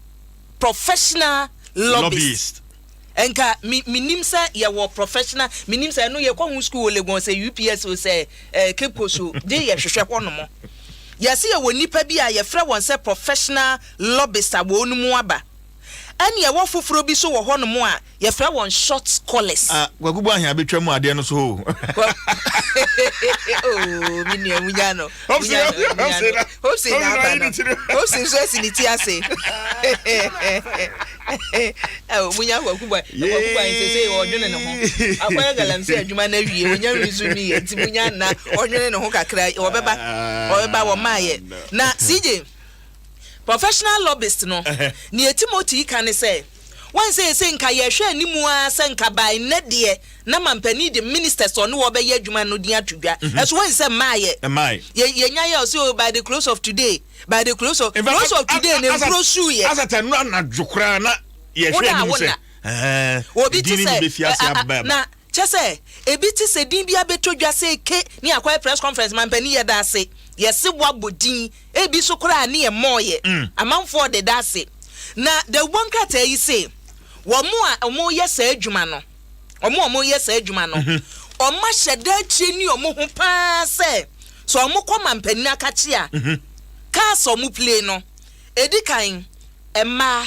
professional lobbyist enka minim say ye wo professional minim say no ye kwa school Legon say UPS o say kepo so de ye hwehwe ko no mo yes ye woni pa bi a ye fra won say professional lobbyist abonu mu aba ani ye wo foforo bi so wo ho no mu a ye fra won short collars gwagubu ahia betwa mu ade no so ho oh mini amunya no hopsi na aba no hopsi so asiniti ase munya gwagubu say odwene ne ho akwaya galamse adwuma na wie wonya resumi enti munya na odwene ne ho kakra obeba wo maaye na CJ professional lobbyist no ni Timothy kan say wan say nka ye hwe animu a say nka by ne de na mampani de ministers on wo be ye adwuma no din atudwa eso wan say maaye ye nya ye so by the close of today ne broshu ye asata no na dwokra na ye hwe animu say obi ti say na chese ebi ti say din bia betodwa say ke ni akwai press conference mampani ye da say yes wabodin ebi so kura na ye moye amanfo de da say na the one kata yi say omo yes adwuma no omo yes adwuma no oma hyeda chi ni omo ho pa say so omo koma mpani akachi a ka so omo play no edikan emma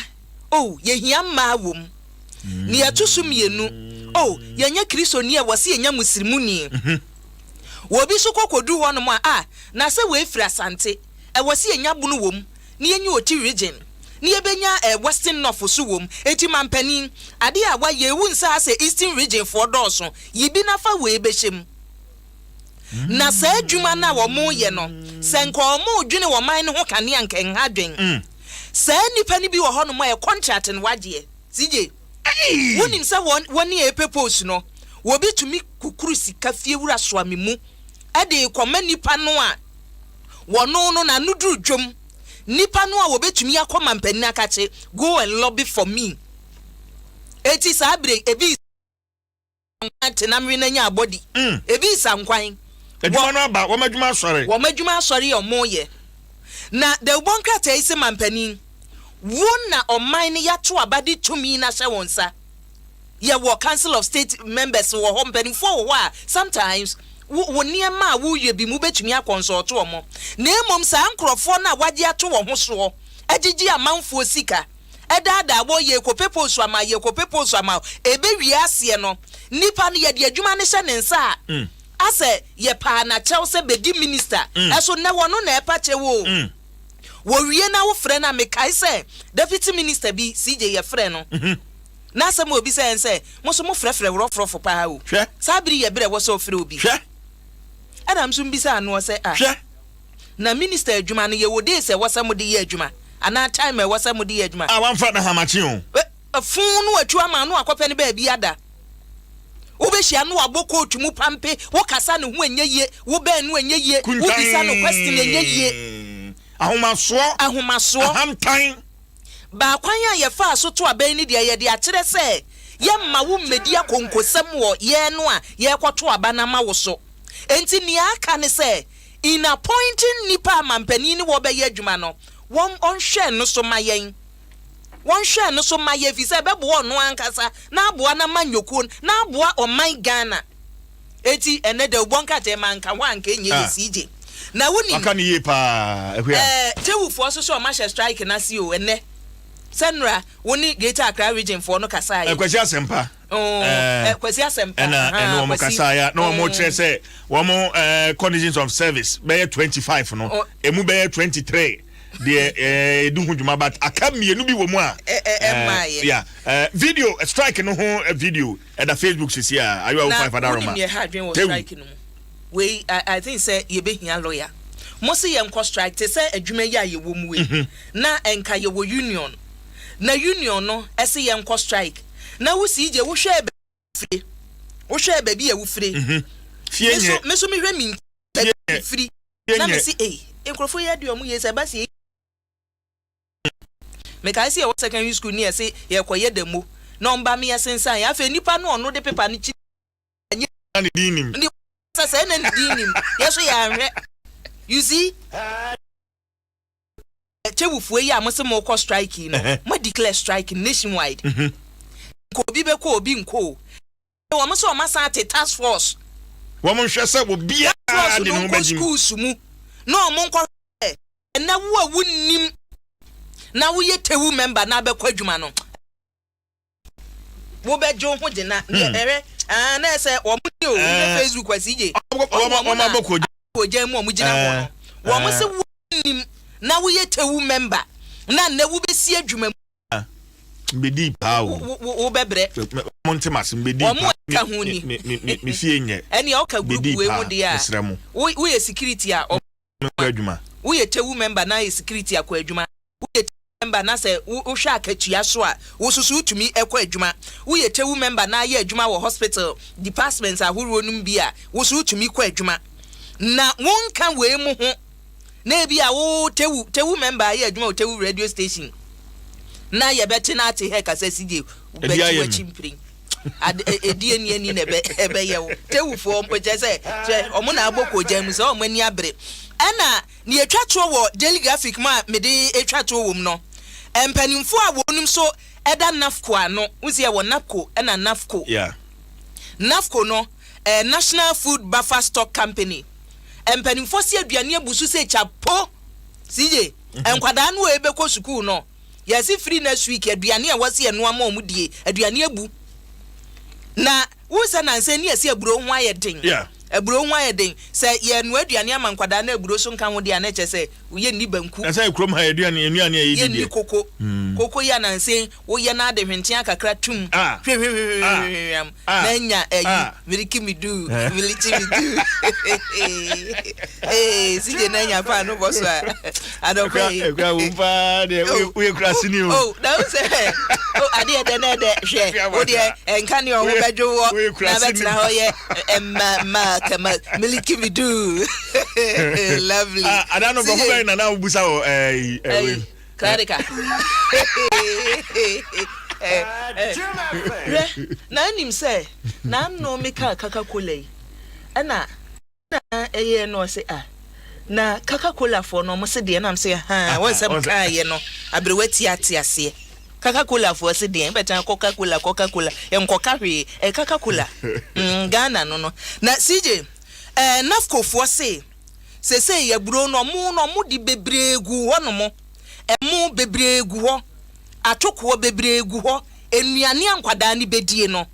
ye hia ma wom ni atusu mienu yenya Kristo ni e wose yenya muslimu ni wobi so kokodu ho no a na se we fira sante e wose yenya bunu wom ni yenya oti region ni ebenya western north so wom eti mampani ade a wa ye wu nsa ase eastern region for doso yibi na fa we behiem na sa adwuma na wo mo ye no se nko mo dwene wo man ne ho kane anken hadwen sa nipa ni bi wo ho no e contract no wagye CJ wonim sa woni e purpose no wo bitumi kukuru sika fie wura so amemu ade koma nipa no a wono no na nuduru dwom nipa no a wo betumi akoma mpani akache go and lobby for me eti sa abre ebi antenamre na nya body ebi sankwan adwuma no aba wo madwuma asori omo ye na the one krata ise mampani wona oman ne yato abade tumi na hye wonsa ye wo council of state members wo home penny for wa sometimes wo niema wo ye bi mu betumi akonsult omo na emom sa nkrofo na wagye ato wo ho so agigi amanfo sika edada wo ye ko pepo so ama ye ko pepo so ama ebe wiase no nipa no ye de adwuma ne hye ne nsa ase ye pa na chew se bedi minister eso ne wono na epa chewo wo wie na wo frɛ na mekai se deputy minister bi CJ ye frɛ no na asem obi se mo so mo frɛfrɛ worofrofo pa ha o sabiri ye brɛ wo so frɛ obi Adam so mbisa anu se na minister adwuma no ye wo dey se wo se mo de ye adwuma ana time wo se mo de ye adwuma wan fa na hamachi o fun no atwa ma no akɔpɛ ne ba bi ada wo be hia no aboko otumu pampe wo kasa ne ho enye ye wo ba no enye ye wo bisa no question enye ye ahomaso ahamtan ba kwan ya ye fa so to aban ni de ye de akere se ye ma wo medi akonkosem wo ye no a ye kwoto aba na ma wo so enti ni aka ne se in appointing nipa mampani ni wo be ye adwuma no won onhwe no so mayen wonhwe no so maye fi se bebo no ankasa na aboa na manyokun na aboa oman Ghana eti ene de ubonka te manka wanka enye CJ na woni aka ni ye pa ehwe tewufo so ma she strike na si o ene senra woni Greater Accra region for no kasa ye kwasi asempa kwasi asempa ena mo kasa ya no mo kire se wo mo conditions of service be 25 no emu be 23 de edu hujuma but akamie no bi wo mu a yeah video strike no ho video at the Facebook sisi a ayo 5 adaroma me hadwen wo strike no we I think say ye be hia lawyer mo se ye nko strike te say adwuma ya ye wo mu we na enka ye wo union na union no ese ye nko strike na wo si je wo hwe be bi e wo fire fienye me so me hwe mi firi na me si enkrofo ye de omu ye se ba si me ka see secondary school near say ye koye demo no mba me yasensan ya fe nipa no ono de paper ni chi ani dinim ndi say na dinim yeso ya hwe you see chewufu ya mo se mo ko strike no mo declare strike nationwide ko bi be ko obi nko wo mo so ma sa task force wo mo hwe se wo bia de no ba jim schools mu no mo nko na wo awunnim na wo ye tewu member na be kwadwuma no wo be jo ho de na na se wo mu o Facebook kwa CJ wo ma boko jam wo mu gina ho wo mo se wo nim na wo ye tewu member na wo be si adwuma mbedi pa wo bebre montemas mbedi ka ho ni me fie nye eni o ka group we mu de a wo ye security a adwuma wo ye tewu member na ye security akwa adwuma wo ye member na se wo hwa akatua so a wo susu tumi ekwa adwuma wo ye tewu member na ye adwuma wo hospital departments ahoro num bi a wo susu tumi kwa adwuma na won kan we mu ho na bi a wo tewu member ye adwuma wo tewu radio station na ye beti na ate he kasa CJ beti wa chimpring edie ni na ebe ye wo tewufo mpoje se omo na aboko jam se omo ani abre ana ni etwa to wo daily graphic ma me de etwa to wo no empanimfo a wonum so eda nafco ano uzi ye wo nafco na nafco yeah nafco no National Food Buffer Stock Company empanimfo se aduane abusu se chapo CJ enkwada no ebeko school no yes free next week aduane a wase eno ama omudie aduane abu na wo se na nse ni ese aburo ho ayeden yeah aburo ho ayeden se ye no aduane ama nkwada na aburo so nka ho de ane chese wo ye ni banku na se krom ha aduane enuane ayi ye ni koko ya na nse wo ye na de hwentia kakra tum na nya ayi miliki midu sije na nya pa no boso adokwa ekwa wo pa de we kra sini o oh na say ade de na de hwe wo de enka ne o bejo wo na betra ho ye ma kama miliki midu lovely I don't know but who na na busa o Clarika. Na nim say na no meka Coca-Cola na eye no say na Coca-Cola for no mo se de na am say won say ka ye no abrewati ate ase Coca-Cola for Sydney, better Coca-Cola, and Coca-Cola, Coca-Cola. Ghana, no. Na CJ, Nafco for say, ye bro no mudi bebre gu ho no mo. Emu bebre gu ho. Atoko bebre gu ho. Enuane ankwada ni bedie no.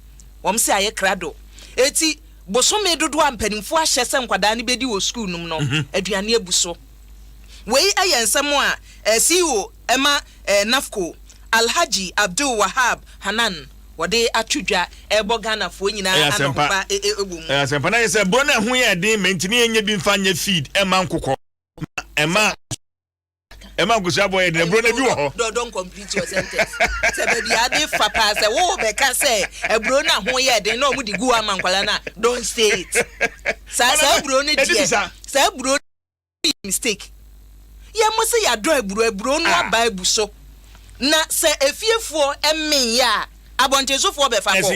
Wom se aye krado. Eti bosome dodo ampanimfo ahye se nkwada ni bedi wo school num no. Aduane abuso. Wei aye nsem a CEO Emma Nafco Alhaji Abdul Wahab Hanan wode atwudwa ebo Ghana fo nyina anoba egum. Sempa na yese bro na ho ye den mentini enye bi mfa nya feed ema nkokọ. Ema gusa boy de bro na bi wo ho. Don't complete your sentence. Se be dia de fa pa se wo be ka se bro na ho ye den na omudi gu amankwala na don't say it. Sa bro ne die. Sa bro mistake. Ye mo se ya do bro no aba ebuso. Na se efiefo emen ya abonchesofo be fa ko.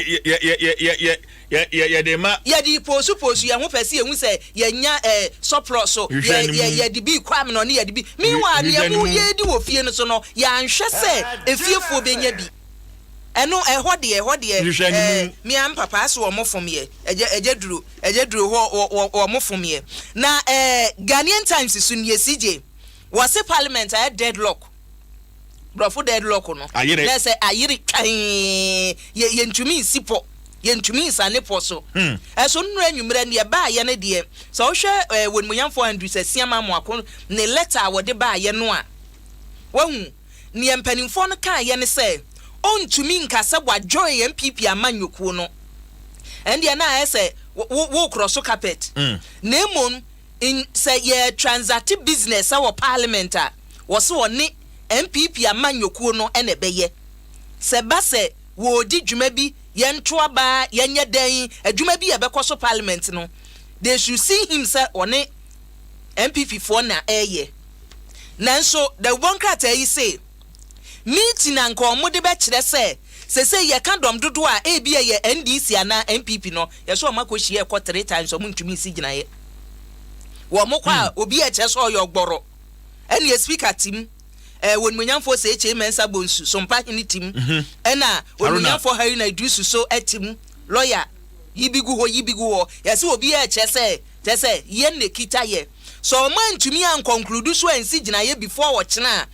Ye de ma ye di posu ye ho pese ye hu se ye nya sopro so ye di bi kwam no ne ye di bi meanwhile ye mu ye di wo fie no so no ya nhwe se efiefo be nya bi eno ehode mi am papa so wo mofom ye eje duru ho wo mofom ye na Ghanaian Times so ne CJ was parliament a deadlock brofo deadlock no let's say ayiri kan ye ntumi sipo ye ntumi sane poso eso nnu anwumre ne ba ye ne de so wo hwe wonmunyamfo Andrew Sesiama moako ne letter wo de ba ye no a wahu ne mpanimfo no kan ye ne say on ntumi nkasa wa joy MPP amanyokuo no ende na say wo cross carpet na emom in say ye transactive business our parliament a wo so ne MPP amanyokuo no ene beye se ba se wo di dwuma bi ye nto aba ye nye dan adwuma bi ye bekoso parliament no they should see him say one MPP for na eye nanso the one crata yi say meeting anko omode be kire say ye ka dom dodo a e bi ye NDC ana MPP no ye so makohie ye ko 3 times o muntumi si gina ye wo mokwa obi e che so yo gboro ene speaker team when munyamfo say che mensa bonsu so mpa hini tim ena munyamfo hari na idusu so etim lawyer yibigu ho yesi obi e che say ye ne kita ye so man tumi an conclude so ensi gina ye before wochena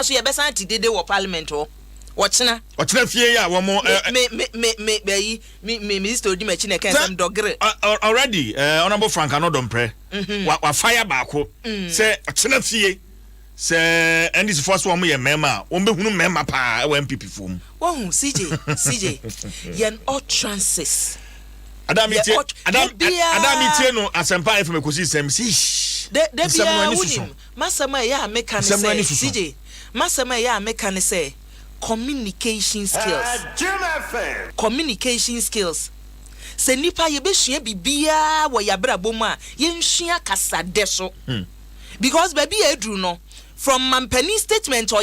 so ye besan ti dede wo parliament ho wochena fie ya wo mo me Mr. Odimachi na kan dogre already honorable Frank Anodompre wa fire baako say wochena fie se and this first one ye mema won be hunu mema pa e MPP fom won CJ yen all trances Adam itie no asempa FM kosi sem si de bia unim masama ya meka ne say CJ masama ya meka ne say communication skills se nipa ye be hia bibia wo ya brabom a ye nhia kasa de so because baby edru no from Mampani statement or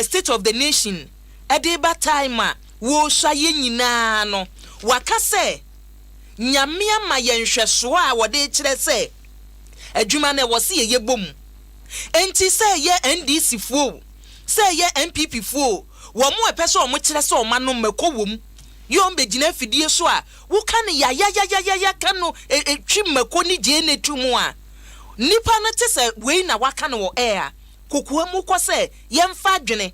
state of the nation edeba time wo sha ye nyina no waka se nyame ama ye nhweso a wode kire se adwuma na wo se ye bom enti se ye NDC fo se ye MPP fo wo mo epeso o mo kire se o ma no makowom yo mbegina fidie so a wo kan ya kanu twi mako ni je na tumu a nipa na tese wei na waka no air kokoa mu ko se yemfa adwene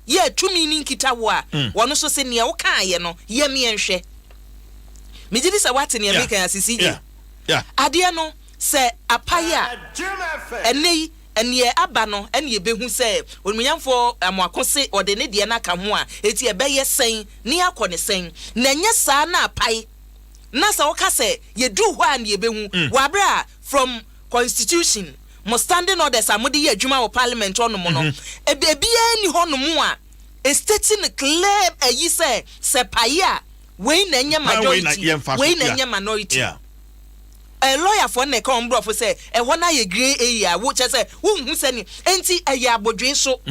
ye tumi ni nkita wo a wono so se ne wo kan ye no ye me enhwe mejidi se wate ne make asisi ade no se apaya enei ene aba no ene ye behu se onmunyamfo amoakose ode ne de na ka ho a eti ebe ye sen ne akọ ne sen na nye saa na apai na sa wo ka se ye du ho a ne ye behu wabra from constitution mo standing orders amodi ye adwuma wo parliament onomo no ebia ni honomo a stating claim ayi se paia we na nya minority a lawyer for ne come bro for say e wona ye grey area wo che say wo hu se ni enti aye abodwe so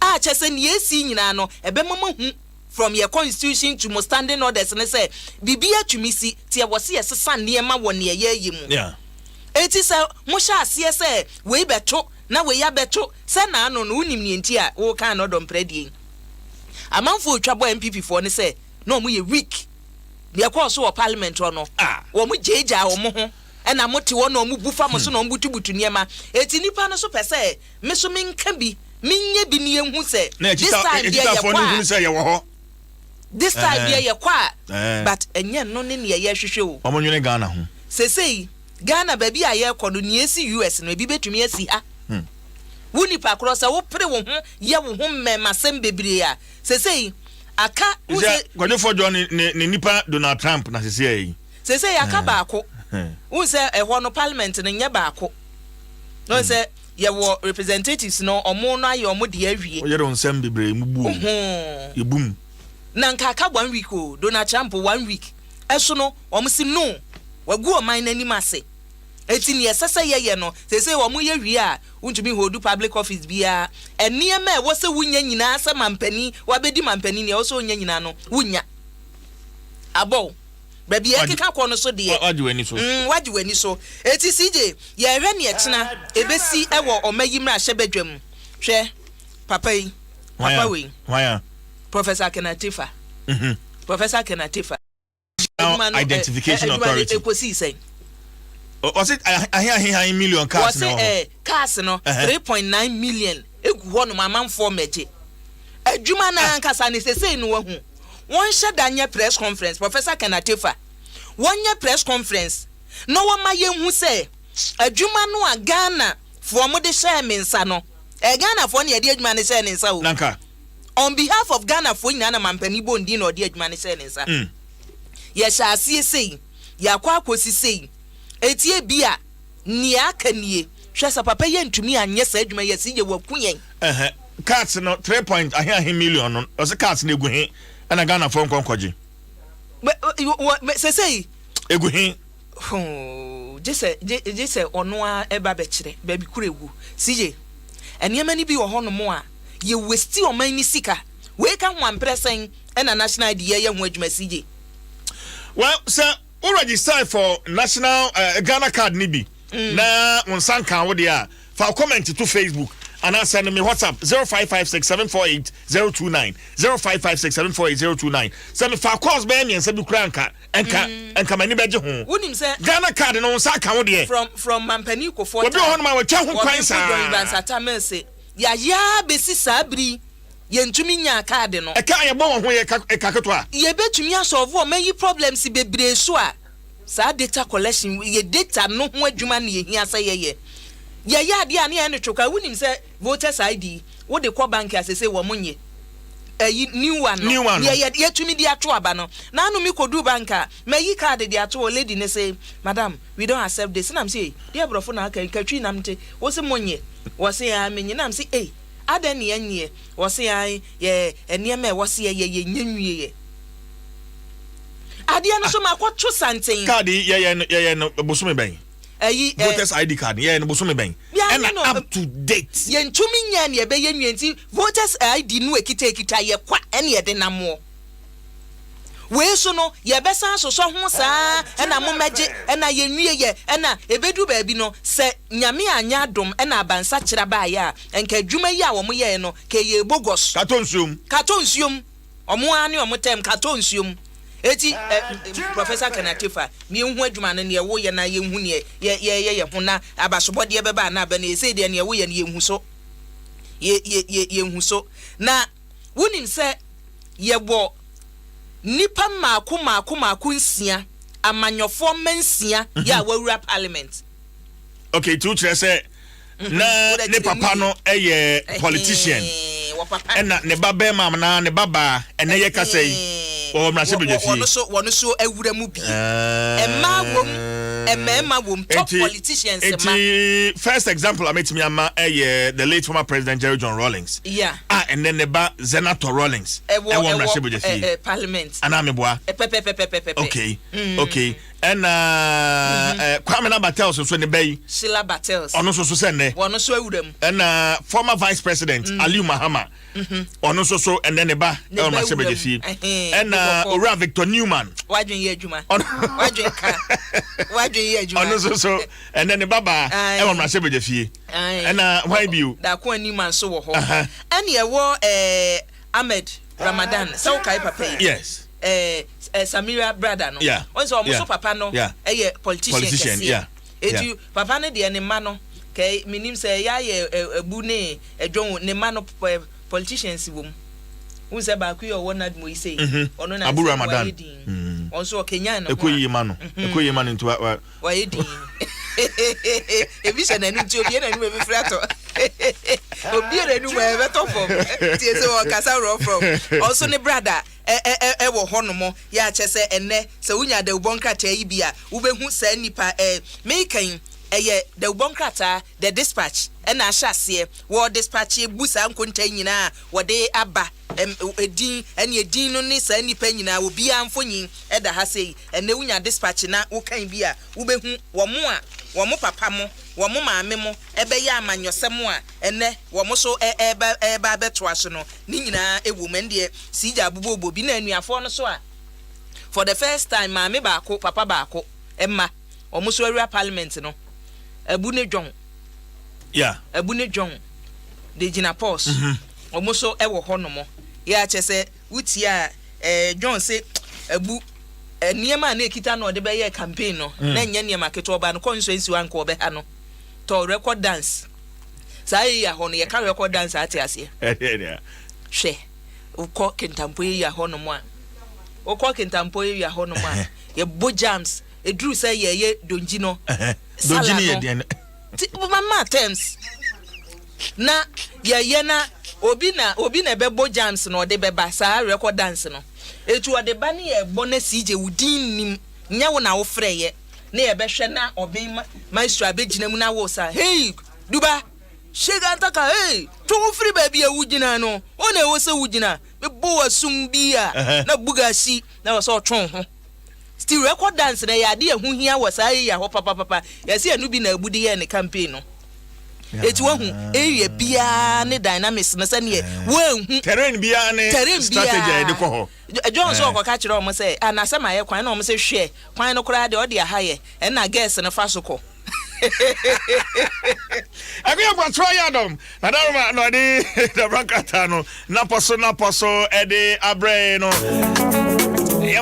a che se ni esi nyina no ebe mama hu from your constitution to mo standing orders ne say bibia twimisi tie wo se yesesa ne ma wo ne ye yimu enti se mo sha ase se we beto na we ya beto se na ano no unim ne nti a wo kan no dom predie amanfo twabo MPP for ne se no mu ye weak de ko so parliament no wo mu jeja wo mo ho ena mote wo no mu bufa mo so no butubutu niema eti nipa no so pese me so menka bi menye bi ne ehu se this time ye wo ho this time ye kwa but enye no ne ne ye hwehwe o omonwene Ghana ho sesei Ghana baby a ye kodo ne esi US no bi betumi asi ha wuni pa krosa wo pre wo ho ye wo ho mema sem bebre a sesei aka godefo John ne nipa Donald Trump na sesei aka baako wo se ehwo no parliament ne nya baako no se ye wo representatives no omo no aye omo de awie wo ye don nsem bebre mu bu ye bum na nka aka 1 week o Donald Trump 1 week eso no omo si no wagu o man nani mase eti ne yesese ye no sese wo mo ye wi a untumi hold public office bia eniema e wo se wunya nyina asa mampani wabedi mampani ne wo se wunya nyina no wunya abo baby e keka ko no so de waji wani so eti CJ ye hwe ne ekena ebesi e wo omayimra hyebadwam hwe papa yi papa we why Professor Kenatifa Professor Kenatifa identification authority was it a million cars no cars no 3.9 million egu ho no amanfo meje adwuma na nkasa ne sesei no wahu won hye press conference Professor Kenatifa won ye press conference no wa maye hu se adwuma no a Ghana fo mo de hye mensa no Ghana fo ne de adwuma ne hye ne nsa o nanka on behalf of Ghana fo nyina na mampani bondi na de adwuma ne hye ne nsa ye sha asie sei ya kwa akosi sei etie bia ni aka nie hwesa papa ye ntumi anye sa adwuma ye si ye wakuyen cats no 3 million no o se cats na egu he na Ghana fo nkonkoje sesei egu he jese ono a eba be kire ba bi kuregu sije eniema ni bi wo hono mo a ye westi o man ni sika we ka ho ampresen na national id ye ho adwuma sije well sir we register for national Ghana card nibi na onsanka wo dia fa comment to Facebook and send me WhatsApp 0556748029 0556748029 send me fa course be me nsabi kranka enka mani beje ho wonim se Ghana card no onsanka wo dia from mampani ko 40 obi ho no ma wa twa ho kwan sa ya besi sabri ye ntumi nya card no ka ye bo ho ye kaketo a ye betumi asolve o mayi problems bebre so a sa data collection ye data no ho adwuma na ye hia sa ye ya de ane ene twoka wonim se voters ID wo de ko bank asese wo monye new one ye tumi di ato aba no na anu mi kodu banka mayi card di ato lady ne say madam we don't accept this na am say dear brofo na aka katwi namte wo se monye wo se ya menye na am say adan ne anye wo se ai ye eniema wo se ye nyanwie ye ade no so makwoto santen card ye no bosume ben voters ID card ye no bosume ben and up to date ye ntumi nya ne be ye nwanti voters ID no ekita ye kwa ene ye de namo we so no ye besa so ho saa ena momeje ena ye nwie ye ena ebedu ba bi no se nyame anya adom ena abansa kira ba ya enka adwuma yi a wo ye no ke ye bogos katonsuom omo ani omo tem katonsuom eti Professor Kenatifa mi hu adwuma no ne wo ye na ye hu ne ye ho na abasobode beba na ba na ese de ne wo ye ne ye hu so ye hu so na wonim se ye bo nipa maako nsia amanyofo mansia ya wawura parliament okay tu chere se na ne papa no eye politician na ne baba mam na ne baba ene ye kasai o mrase bejefi wono so awura mu bi emma wom top politicians ma first example I met me ama the late former president Jerry John Rawlings and then neba Senator Rawlings mrase bejefi parliament ana meboa okay ɛna Kwame Nabatels so ne bɛyi Sheila Battles ɔno so sɛ ne wɔno so awuram ɛna former vice president Aliu Mahama ɔno so ɛnɛ ne ba ɛwɔ ma hyɛ bɛgye fie ɛna Owura Victor Newman wadwen yɛ adwuma wadwen ka wadwen yɛ adwuma ɔno so ɛnɛ ne baba ɛwɔ ma hyɛ bɛgye fie ɛna why bio da ko Newman so wɔ hɔ ɛne ɛwɔ Ahmed Ramadan sɛ wokae papa yi yes Samira brother no on so almost papa no politician yeah edu papa no de ne ma no kai minim say ya ye ebu ne edwon ne ma no politicians wom un say ba ku yo wonad mo ise ono na Abu Ramadan on so Kenya no ekoyi ma no ntu wa yedi ebi se na nu ti obi na nu me frɛ to obi na nu me be to from ti se o kasa ro from also ne brother wo honomo ya kyese enne se unya de ubonkrata yi bia ubehu sa nipa mekan eye the ubonkrata the dispatch na ahyase wo dispatch ebusa nkonta nyina wo de aba edin ene edin no ne sa nipa nyina obi amfonyin da ha sei enne unya dispatch na wo kan bia ubehu wo mo papa mo wo mo maame mo ebe ya amanyosem a enne wo mo so eba beto aso no ni nyina ewu mende sija abubo bi na anuafo no so a for the first time maame baako papa baako emma wo mo so area parliament no abu ne dwon de gina pause wo mo so ewo ho no mo ya chese wutia John say abu niema na ekita no de be ye campaign no na nya niema keto oba no constituency wan ko be ha no to record dance sai ya ho no ye ka record dance ate ase hwe ukọ kentampo ya ho no mo a ukọ kentampo ya ho no mo a ye bo jams edru say ye donji no donji ni ye den mama terms na ye na obi na be bo jams no de be ba sa record dance no etu ode ba ne ye bo na CJ wudin nim nya wo na wo freye na ye be hwe na obi maestro abegina mu na wo sa hey duba shega ntaka hey to free baby e wugina no o na wo se wugina me bo asum bia na bugasi na wo so twon ho still record dance na ya de ehu hia wo sa ya ho papa ya se anu bi na abudi ye ne campaign no etu hu area bia ne dynamics na se ne wo hu terrain bia ne strategy de ko ho John so ko ka kire o mo se anase ma ye kwan na o mo se hwe kwan no kura de o de aha ye na guess ne fa so ko Agua kwa try Adom. Adom no di the brankata no. Na poso ede abre no.